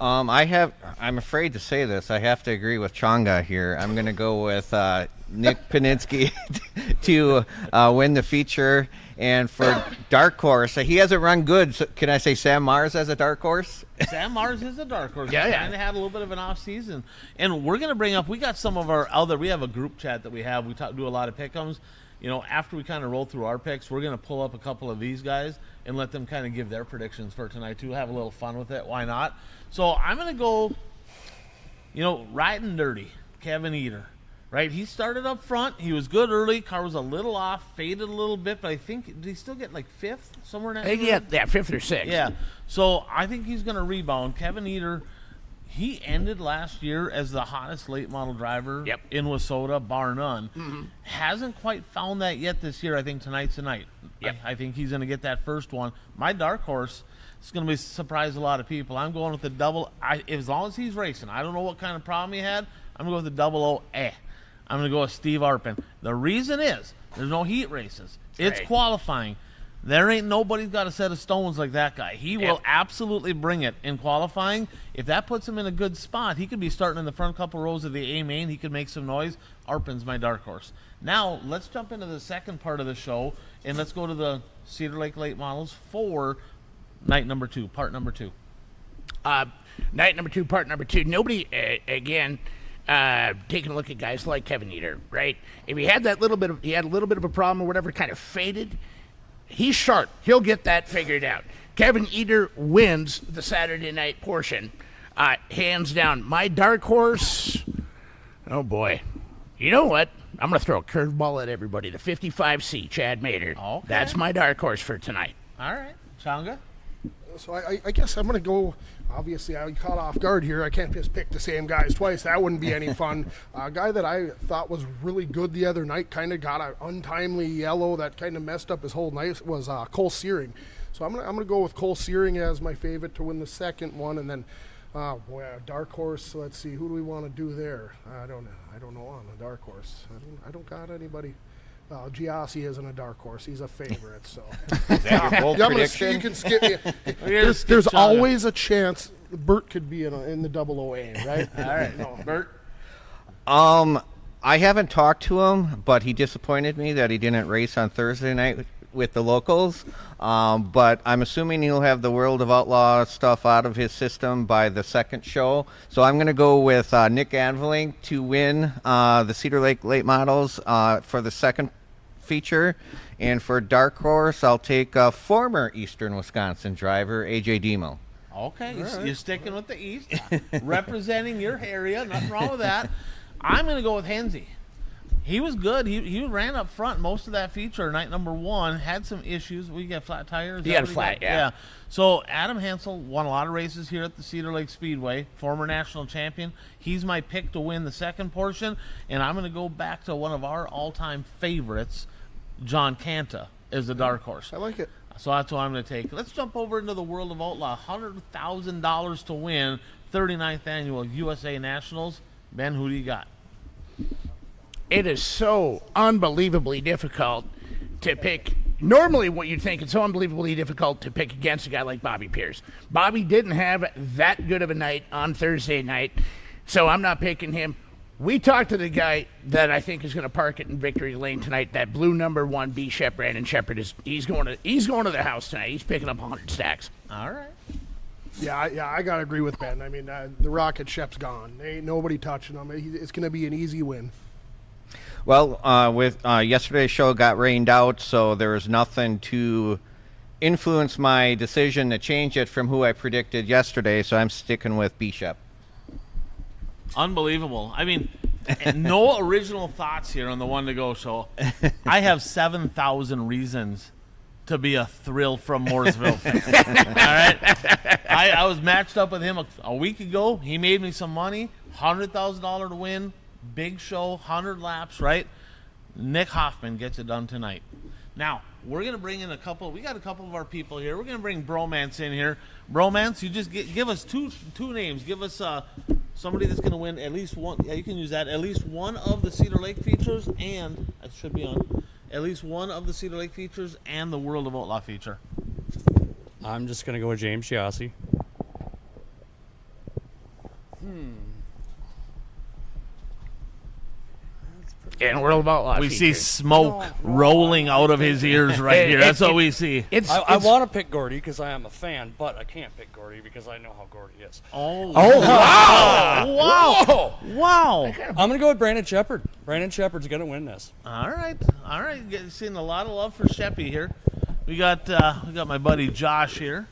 [SPEAKER 5] I'm afraid to say this. I have to agree with Changa here. I'm going to go with Nick Panitsky to win the feature. And for dark horse, he hasn't run good. So can I say Sam Mars as a dark horse?
[SPEAKER 4] Sam Mars is a dark horse.
[SPEAKER 3] Yeah.
[SPEAKER 4] He kind of had a little bit of an off season. And we're going to bring up, we got some of our other, we have a group chat that we have. We do a lot of pick-ems. After we kind of roll through our picks, we're going to pull up a couple of these guys and let them kind of give their predictions for tonight, too. Have a little fun with it. Why not? So I'm going to go riding dirty, Kevin Eder. Right, he started up front. He was good early. Car was a little off, faded a little bit, but I think did he still get like 5th somewhere in that?
[SPEAKER 3] Yeah, 5th or 6th.
[SPEAKER 4] Yeah, so I think he's going to rebound. Kevin Eder, he ended last year as the hottest late model driver in Wissota, bar none. Mm-hmm. Hasn't quite found that yet this year. I think tonight's the night. Yep. I think he's going to get that first one. My dark horse is going to surprise a lot of people. I'm going with the double. As long as he's racing, I don't know what kind of problem he had. I'm going to go with the 00. I'm going to go with Steve Arpin. The reason is there's no heat races. It's qualifying. There ain't nobody's got a set of stones like that guy. He will absolutely bring it in qualifying. If that puts him in a good spot, he could be starting in the front couple rows of the A main. He could make some noise. Arpin's my dark horse. Now, let's jump into the second part of the show, and let's go to the Cedar Lake Late Models for night number 2, part number 2.
[SPEAKER 3] Night number 2, part number 2. Nobody, again... taking a look at guys like Kevin Eder, right? If he had a little bit of a problem or whatever, kind of faded, he's sharp. He'll get that figured out. Kevin Eder wins the Saturday night portion, hands down. My dark horse, oh boy, you know what? I'm going to throw a curveball at everybody. The 55C, Chad Mater. Okay. That's my dark horse for tonight.
[SPEAKER 4] All right, Changa.
[SPEAKER 10] So I guess I'm going to go. Obviously, I caught off guard here. I can't just pick the same guys twice. That wouldn't be any fun. A guy that I thought was really good the other night kind of got an untimely yellow that kind of messed up his whole night was Cole Searing. So I'm gonna go with Cole Searing as my favorite to win the second one, and then dark horse. Let's see, who do we want to do there? I don't know on the dark horse. I don't got anybody. Giassi isn't a dark horse. He's a favorite. So you can skip me. There's always a chance Bert could be in the 00A, right?
[SPEAKER 4] All right, no. Bert.
[SPEAKER 5] I haven't talked to him, but he disappointed me that he didn't race on Thursday night with the locals. But I'm assuming he'll have the World of Outlaw stuff out of his system by the second show. So I'm going to go with Nick Anveling to win the Cedar Lake Late Models for the second feature. And for dark horse, I'll take former Eastern Wisconsin driver AJ Demo.
[SPEAKER 4] Okay, you're sticking with the East, representing your area. Nothing wrong with that. I'm going to go with Henze. He was good. He ran up front most of that feature. Night number 1 had some issues. We got flat tires.
[SPEAKER 3] He had a flat, yeah.
[SPEAKER 4] So Adam Hansel won a lot of races here at the Cedar Lake Speedway. Former national champion. He's my pick to win the second portion, and I'm going to go back to one of our all-time favorites, John Canta, as the dark horse.
[SPEAKER 10] I like it.
[SPEAKER 4] So that's what I'm going to take. Let's jump over into the World of Outlaw. $100,000 to win 39th annual USA Nationals. Ben, who do you got?
[SPEAKER 3] It is so unbelievably difficult to pick. Normally, what you'd think, it's so unbelievably difficult to pick against a guy like Bobby Pierce. Bobby didn't have that good of a night on Thursday night, so I'm not picking him. We talked to the guy that I think is going to park it in Victory Lane tonight. That blue number 1 B Shep, Brandon Shepard, he's going to the house tonight. He's picking up 100 stacks.
[SPEAKER 4] All right.
[SPEAKER 10] Yeah, I gotta agree with Ben. I mean, the Rocket Shep's gone. There ain't nobody touching him. It's going to be an easy win.
[SPEAKER 5] Well, with yesterday's show got rained out, so there was nothing to influence my decision to change it from who I predicted yesterday, so I'm sticking with Bishop.
[SPEAKER 4] Unbelievable. I mean, no original thoughts here on the one to go show. I have 7,000 reasons to be a Thrill from Mooresville fan. All right? I was matched up with him a week ago. He made me some money, $100,000 to win. Big show, 100 laps, right? Nick Hoffman gets it done tonight. Now, we're going to bring in we got a couple of our people here. We're going to bring Bromance in here. Bromance, you just give us two names. Give us somebody that's going to win at least one. Yeah, you can use that. At least one of the Cedar Lake features, and it should be on at least one of the Cedar Lake features and the World of Outlaw feature.
[SPEAKER 12] I'm just going to go with James Giassi.
[SPEAKER 3] And World of Outlaw
[SPEAKER 4] we see smoke rolling out of his ears right here. That's what we see.
[SPEAKER 12] I want to pick Gordy because I am a fan, but I can't pick Gordy because I know how Gordy is.
[SPEAKER 4] Oh,
[SPEAKER 12] wow.
[SPEAKER 4] Wow.
[SPEAKER 12] I'm going to go with Brandon Shepard. Brandon Shepard's going to win this.
[SPEAKER 4] All right. Seeing a lot of love for Sheppy here. We got my buddy Josh here.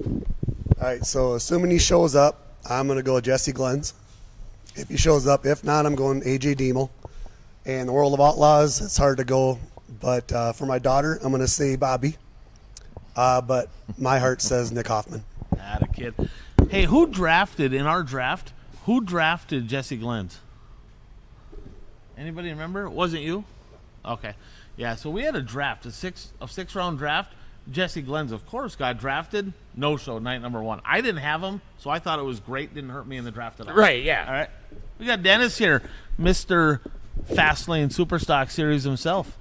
[SPEAKER 13] All right, so assuming he shows up, I'm going to go Jesse Glenn's if he shows up. If not, I'm going AJ Diemel. And the World of Outlaws, it's hard to go. But for my daughter, I'm going to say Bobby. But my heart says Nick Hoffman.
[SPEAKER 4] Atta kid. Hey, who drafted Jesse Glenn's? Anybody remember? It wasn't you? Okay. Yeah, so we had a draft, a six-round draft. Jesse Glenn's, of course, got drafted. No-show, night number 1. I didn't have him, so I thought it was great. Didn't hurt me in the draft at all.
[SPEAKER 3] Right, yeah.
[SPEAKER 4] All right. We got Dennis here, Mr. Fastlane Superstock Series himself.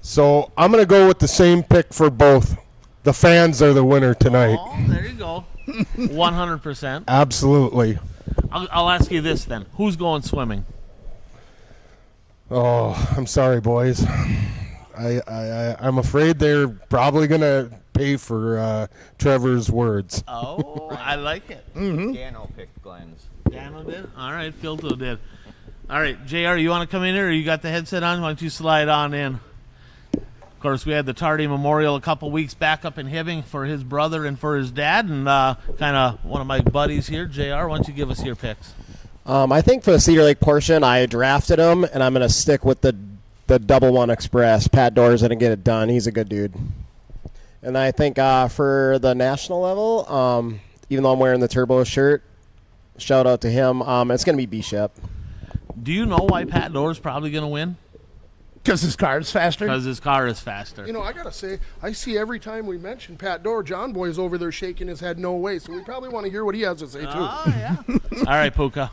[SPEAKER 14] So I'm going to go with the same pick for both. The fans are the winner tonight.
[SPEAKER 4] Oh, there you go. 100%.
[SPEAKER 14] Absolutely.
[SPEAKER 4] I'll ask you this then. Who's going swimming?
[SPEAKER 14] Oh, I'm sorry, boys. I'm afraid they're probably going to pay for Trevor's words.
[SPEAKER 4] Oh, I like it.
[SPEAKER 5] Dano picked Glenn's.
[SPEAKER 4] Dano did? All right, Philto did. All right, JR, you want to come in here, or you got the headset on? Why don't you slide on in? Of course, we had the Tardy Memorial a couple weeks back up in Hibbing for his brother and for his dad, and kind of one of my buddies here. JR, why don't you give us your picks?
[SPEAKER 15] I think for the Cedar Lake portion, I drafted him, and I'm going to stick with the Double One Express. Pat Doors didn't get it done. He's a good dude. And I think for the national level, even though I'm wearing the Turbo shirt, shout out to him, it's going to be B-Shep.
[SPEAKER 4] Do you know why Pat Doors probably going to win?
[SPEAKER 3] Because his car is faster?
[SPEAKER 4] Because his car is faster.
[SPEAKER 10] You know, I got to say, I see every time we mention Pat Dorr, John Boy's over there shaking his head no way, so we probably want to hear what he has to say, too.
[SPEAKER 4] Oh, yeah. All right, Puka.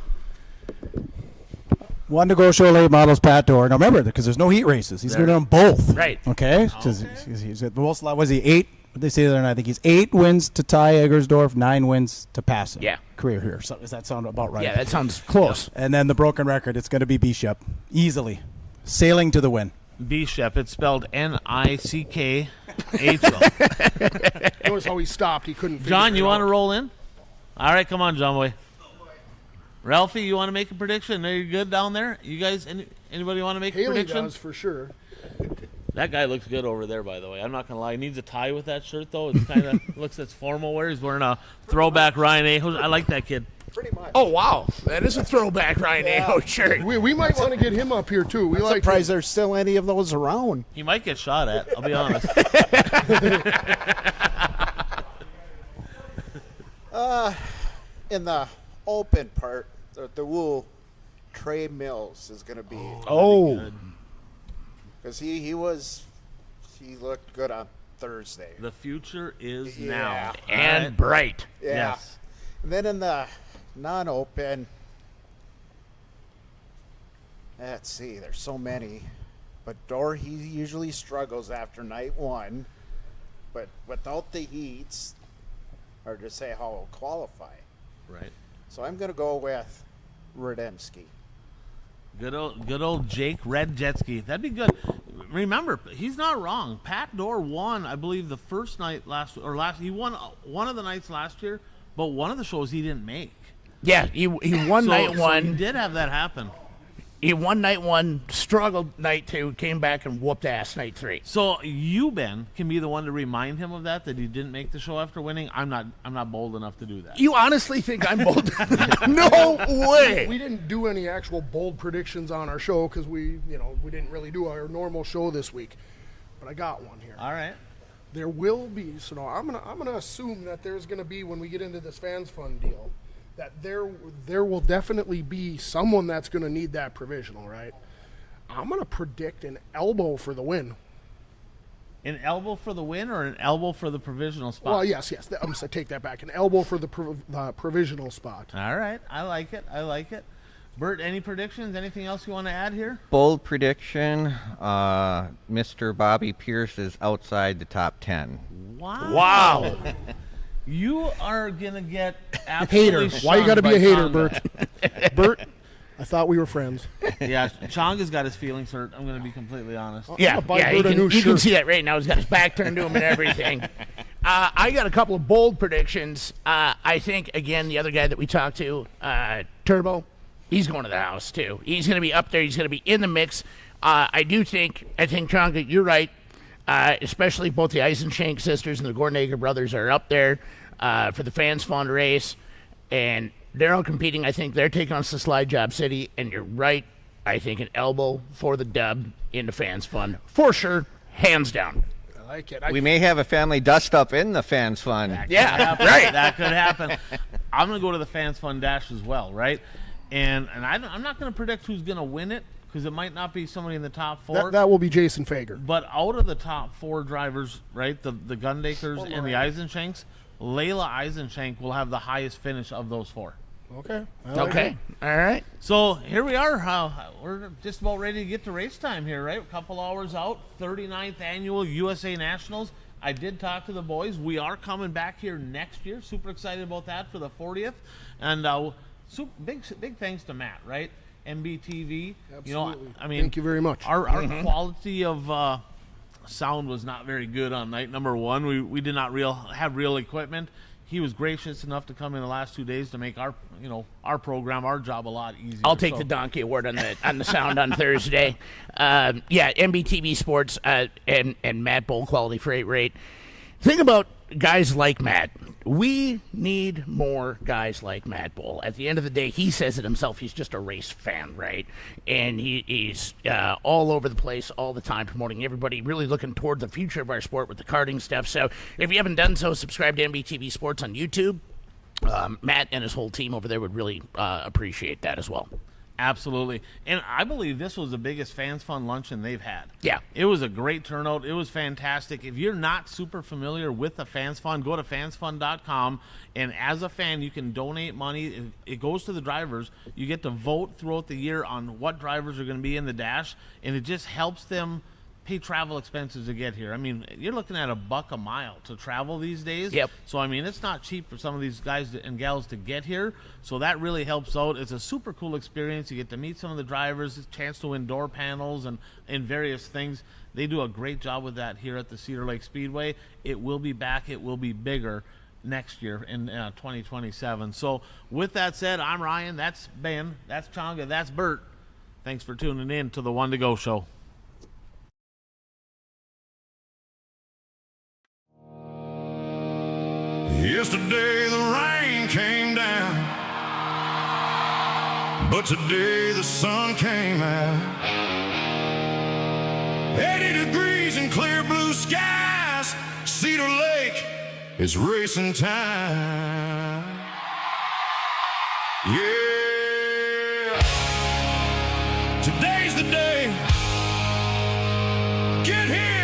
[SPEAKER 16] One to go show late models, Pat Dorr. Now remember, because there's no heat races. He's going to do them both.
[SPEAKER 3] Right.
[SPEAKER 16] Okay? He's at the most, was he 8? What did they say the other night? I think he's 8 wins to tie Eggersdorf, 9 wins to pass him.
[SPEAKER 3] Yeah.
[SPEAKER 16] Career here. So, does that sound about right?
[SPEAKER 3] Yeah, that sounds close.
[SPEAKER 16] And then the broken record, it's going to be B-Shep. Easily. Sailing to the win.
[SPEAKER 4] B-Shep, it's spelled Nickhl.
[SPEAKER 10] Notice how he stopped. He couldn't figure
[SPEAKER 4] John,
[SPEAKER 10] it
[SPEAKER 4] you
[SPEAKER 10] out.
[SPEAKER 4] want to roll in? All right, come on, John Boy. Ralphie, you want to make a prediction? Are you good down there? You guys, anybody want to make a
[SPEAKER 10] Haley
[SPEAKER 4] prediction?
[SPEAKER 10] does, for sure.
[SPEAKER 4] That guy looks good over there, by the way. I'm not going to lie. He needs a tie with that shirt, though. It kind of looks that's formal wear. He's wearing a throwback Ryan Aho. I like that kid.
[SPEAKER 13] Pretty much.
[SPEAKER 3] Oh, wow. That is a throwback Ryan Aho shirt.
[SPEAKER 10] We might want to get him up here, too.
[SPEAKER 17] I'm surprised there's still any of those around.
[SPEAKER 4] He might get shot at, I'll be honest.
[SPEAKER 17] In the open part, the Woo, Trey Mills is going to be.
[SPEAKER 3] Oh.
[SPEAKER 17] Because he looked good on Thursday.
[SPEAKER 4] The future is now.
[SPEAKER 3] And bright.
[SPEAKER 17] Yeah.
[SPEAKER 4] Yes.
[SPEAKER 17] And then in the non-open, let's see, there's so many. But Dorr, he usually struggles after night 1. But without the heats, or to say how he'll qualify.
[SPEAKER 4] Right.
[SPEAKER 17] So I'm going to go with Rademski.
[SPEAKER 4] Good old Jake Red Jetski. That'd be good. Remember, he's not wrong. Pat Dorr won, I believe, the first night he won one of the nights last year, but one of the shows he didn't make.
[SPEAKER 3] Yeah, he won night 1.
[SPEAKER 4] So he did have that happen.
[SPEAKER 3] He won night 1, struggled night 2, came back and whooped ass night 3.
[SPEAKER 4] So you, Ben, can be the one to remind him of that he didn't make the show after winning. I'm not bold enough to do that.
[SPEAKER 3] You honestly think I'm bold? No way.
[SPEAKER 10] We didn't do any actual bold predictions on our show because we didn't really do our normal show this week. But I got one here.
[SPEAKER 4] All right.
[SPEAKER 10] There will be. So now I'm gonna assume that there's gonna be, when we get into this FANSfund deal, that there will definitely be someone that's going to need that provisional, right? I'm going to predict an elbow for the win.
[SPEAKER 4] An elbow for the win or an elbow for the provisional spot?
[SPEAKER 10] Well, yes. I'm going to take that back. An elbow for the provisional spot.
[SPEAKER 4] All right. I like it. Bert, any predictions? Anything else you want to add here?
[SPEAKER 5] Bold prediction, Mr. Bobby Pierce is outside the top 10.
[SPEAKER 4] Wow. You are going to get absolutely
[SPEAKER 10] hater. Why you got to be a hater,
[SPEAKER 4] Chonga.
[SPEAKER 10] Bert? Bert, I thought we were friends.
[SPEAKER 4] Yeah, Chonga's got his feelings hurt. I'm going to be completely honest.
[SPEAKER 3] Yeah, you can see that right now. He's got his back turned to him and everything. I got a couple of bold predictions. I think, again, the other guy that we talked to, Turbo, he's going to the house, too. He's going to be up there. He's going to be in the mix. I think, Chonga, you're right. Especially both the Eisenschenks sisters and the Gordon brothers are up there for the FANSfund race. And They're all competing. I think they're taking on Slide Job City, and you're right. I think an elbow for the dub into FANSfund for sure, hands down.
[SPEAKER 10] I like it.
[SPEAKER 5] We may have a family dust-up in the FANSfund.
[SPEAKER 3] Yeah, right.
[SPEAKER 4] That could happen. I'm going to go to the FANSfund Dash as well, right? And I'm not going to predict who's going to win it because it might not be somebody in the top 4.
[SPEAKER 10] That will be Jason Fager.
[SPEAKER 4] But out of the top 4 drivers, right, the Gundakers and the Eisenschenks, Layla Eisenschenk will have the highest finish of those 4.
[SPEAKER 10] Okay.
[SPEAKER 3] Okay. All right.
[SPEAKER 4] So here we are. We're just about ready to get to race time here, right? A couple hours out. 39th Annual USA Nationals. I did talk to the boys. We are coming back here next year. Super excited about that for the 40th. And big thanks to Matt, right? MBTV.
[SPEAKER 10] Absolutely.
[SPEAKER 4] You know, I mean,
[SPEAKER 10] thank you very much.
[SPEAKER 4] Our quality of sound was not very good on night number 1. We did not have real equipment. He was gracious enough to come in the last 2 days to make our program, our job a lot easier.
[SPEAKER 3] I'll take the donkey award on the sound on Thursday. MBTV Sports and Matt Bull, Quality Freight Rate. Think about guys like Matt. We need more guys like Matt Bull. At the end of the day, he says it himself. He's just a race fan, right? And he's all over the place all the time, promoting everybody, really looking toward the future of our sport with the karting stuff. So if you haven't done so, subscribe to MBTV Sports on YouTube. Matt and his whole team over there would really appreciate that as well.
[SPEAKER 4] Absolutely. And I believe this was the biggest FANSfund luncheon they've had.
[SPEAKER 3] Yeah.
[SPEAKER 4] It was a great turnout. It was fantastic. If you're not super familiar with the FANSfund, go to fansfund.com. And as a fan, you can donate money. It goes to the drivers. You get to vote throughout the year on what drivers are going to be in the dash. And it just helps them pay travel expenses to get here. I mean, you're looking at $1 a mile to travel these days.
[SPEAKER 3] Yep.
[SPEAKER 4] So, I mean, it's not cheap for some of these guys and gals to get here. So that really helps out. It's a super cool experience. You get to meet some of the drivers, a chance to win door panels and various things. They do a great job with that here at the Cedar Lake Speedway. It will be back. It will be bigger next year in 2027. So with that said, I'm Ryan. That's Ben. That's Chonga. That's Bert. Thanks for tuning in to the One to Go show.
[SPEAKER 18] Yesterday the rain came down, but today the sun came out. 80 degrees and clear blue skies, Cedar Lake is racing time. Yeah, today's the day. Get here.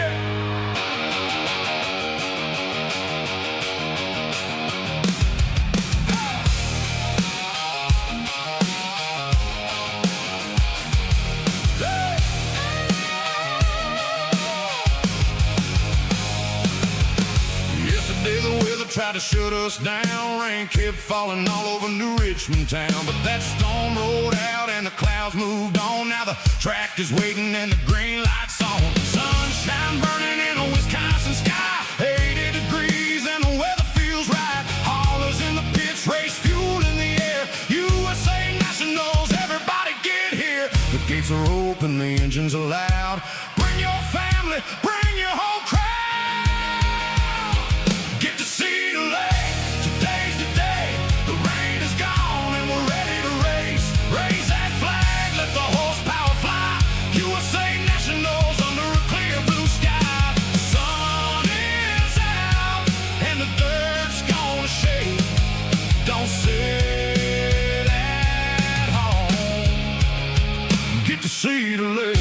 [SPEAKER 18] Tried to shut us down, rain kept falling all over New Richmond town. But that storm rolled out and the clouds moved on. Now the track is waiting and the green light's on. Sunshine burning in a Wisconsin sky, 80 degrees and the weather feels right. Haulers in the pits, race fuel in the air. USA Nationals, everybody get here. The gates are open, the engines are loud. Bring your family, bring your whole crowd. Get to Cedar Lake, today's the day. The rain is gone and we're ready to race. Raise that flag, let the horsepower fly. USA Nationals under a clear blue sky. The sun is out and the dirt's gonna shake. Don't sit at home. Get to Cedar Lake.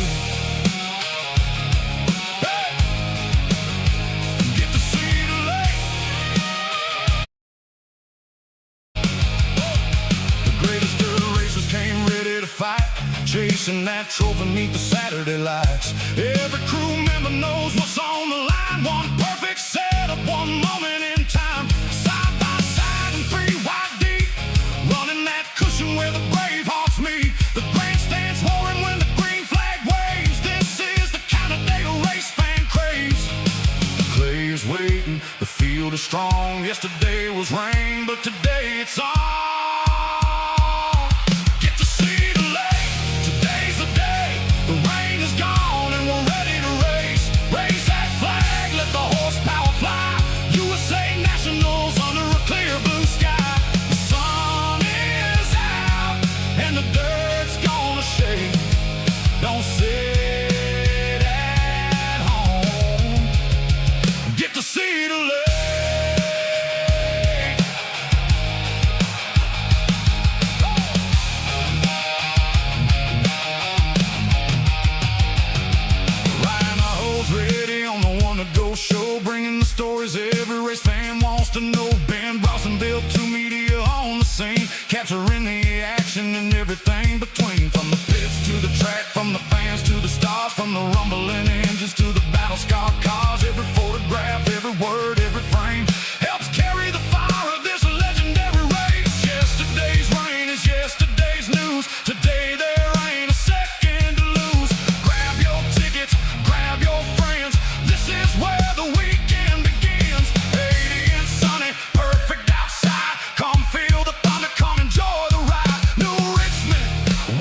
[SPEAKER 18] Chasing that trophy beneath the Saturday lights. Every crew member knows what's on the line. One perfect setup, one moment in time. Side by side and 3 wide deep. Running that cushion where the Bravehearts meet. The grandstand's roaring when the green flag waves. This is the kind of day a race fan craves. The clay is waiting, the field is strong. Yesterday was rain, but today it's on. Nationals under a clear blue sky. The sun is Ken Brosnan built two media on the scene, capturing the action and everything between. From the pits to the track, from the fans to the stars, from the rumbling engines to the battle-scarred cars. Every photograph, every word, every frame helps carry the fire of this legendary race. Yesterday's rain is yesterday's news. Today there ain't a second to lose. Grab your tickets, grab your friends. This is where the weekend begins. 80 and sunny, perfect outside. Come feel the thunder, come enjoy the ride. New Richmond,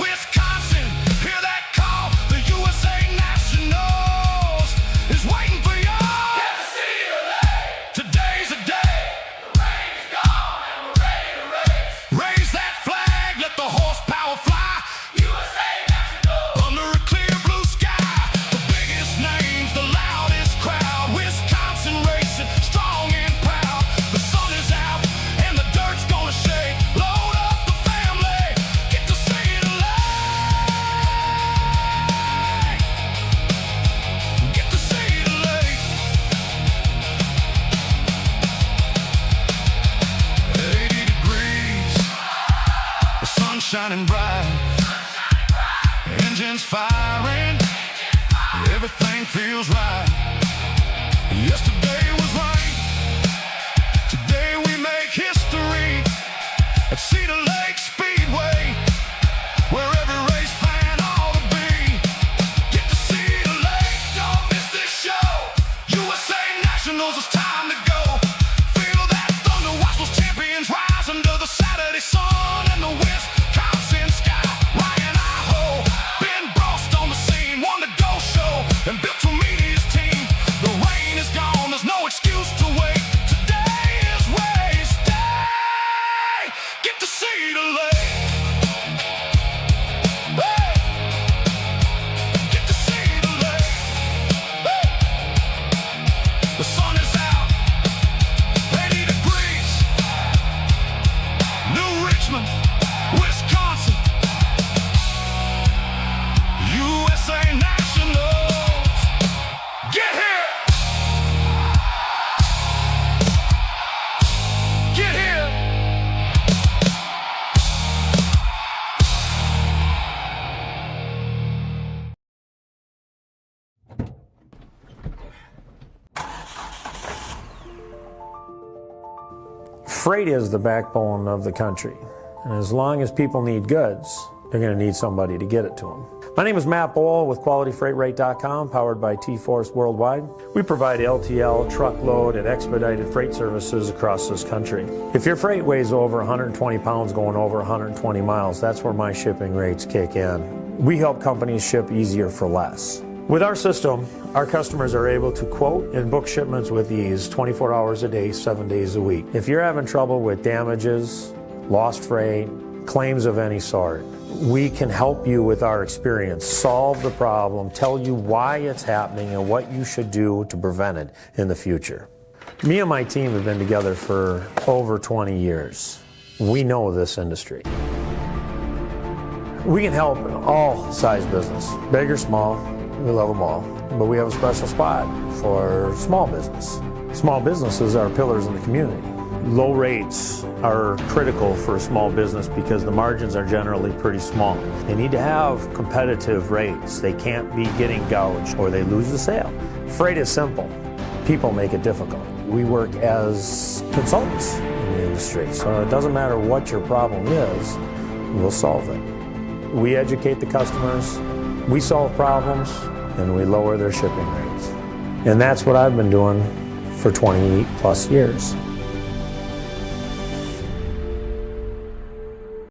[SPEAKER 18] Wisconsin, hear that call? The USA Nationals is waiting for y'all. Get to see the lake. Today's the day. The rain's gone and we're ready to race. Raise that flag, let the horsepower fly. USA Nationals under a clear blue sky. The biggest names, the loudest crowd. Wisconsin racing, strong and proud. The sun is out and the dirt's gonna shake. Load up the family, get to see the lake. Get to see the lake. 80 degrees, the sun shining bright. Engines firing, everything feels right. Yesterday was right, today we make history at Cedar Lake Speedway, where every race fan ought to be. Get to see the lake, don't miss this show. USA Nationals, it's time to go. Feel that thunder, watch those champions rise under the Saturday sun and the Wisconsin sky. Ryan Idaho, Ben Brost on the scene, won the Go Show and built to meet his team. The rain is gone, there's no excuse to wait. Today is race day. Get to see the lake. Hey! Get to see the lake. Hey! The sun is out, 80 degrees. New Richmond, Wisconsin. USA Nationals. Get here. Get here.
[SPEAKER 8] Freight is the backbone of the country. And as long as people need goods, they're going to need somebody to get it to them. My name is Matt Bohl with QualityFreightRate.com, powered by T-Force Worldwide. We provide LTL, truckload, and expedited freight services across this country. If your freight weighs over 120 pounds going over 120 miles, that's where my shipping rates kick in. We help companies ship easier for less. With our system, our customers are able to quote and book shipments with ease 24 hours a day, 7 days a week. If you're having trouble with damages, lost freight, claims of any sort, we can help you with our experience, solve the problem, tell you why it's happening and what you should do to prevent it in the future. Me and my team have been together for over 20 years. We know this industry. We can help all size business, big or small, we love them all. But we have a special spot for small business. Small businesses are pillars in the community. Low rates are critical for a small business because the margins are generally pretty small. They need to have competitive rates. They can't be getting gouged or they lose the sale. Freight is simple. People make it difficult. We work as consultants in the industry, so it doesn't matter what your problem is, we'll solve it. We educate the customers, we solve problems, and we lower their shipping rates. And that's what I've been doing for 20 plus years.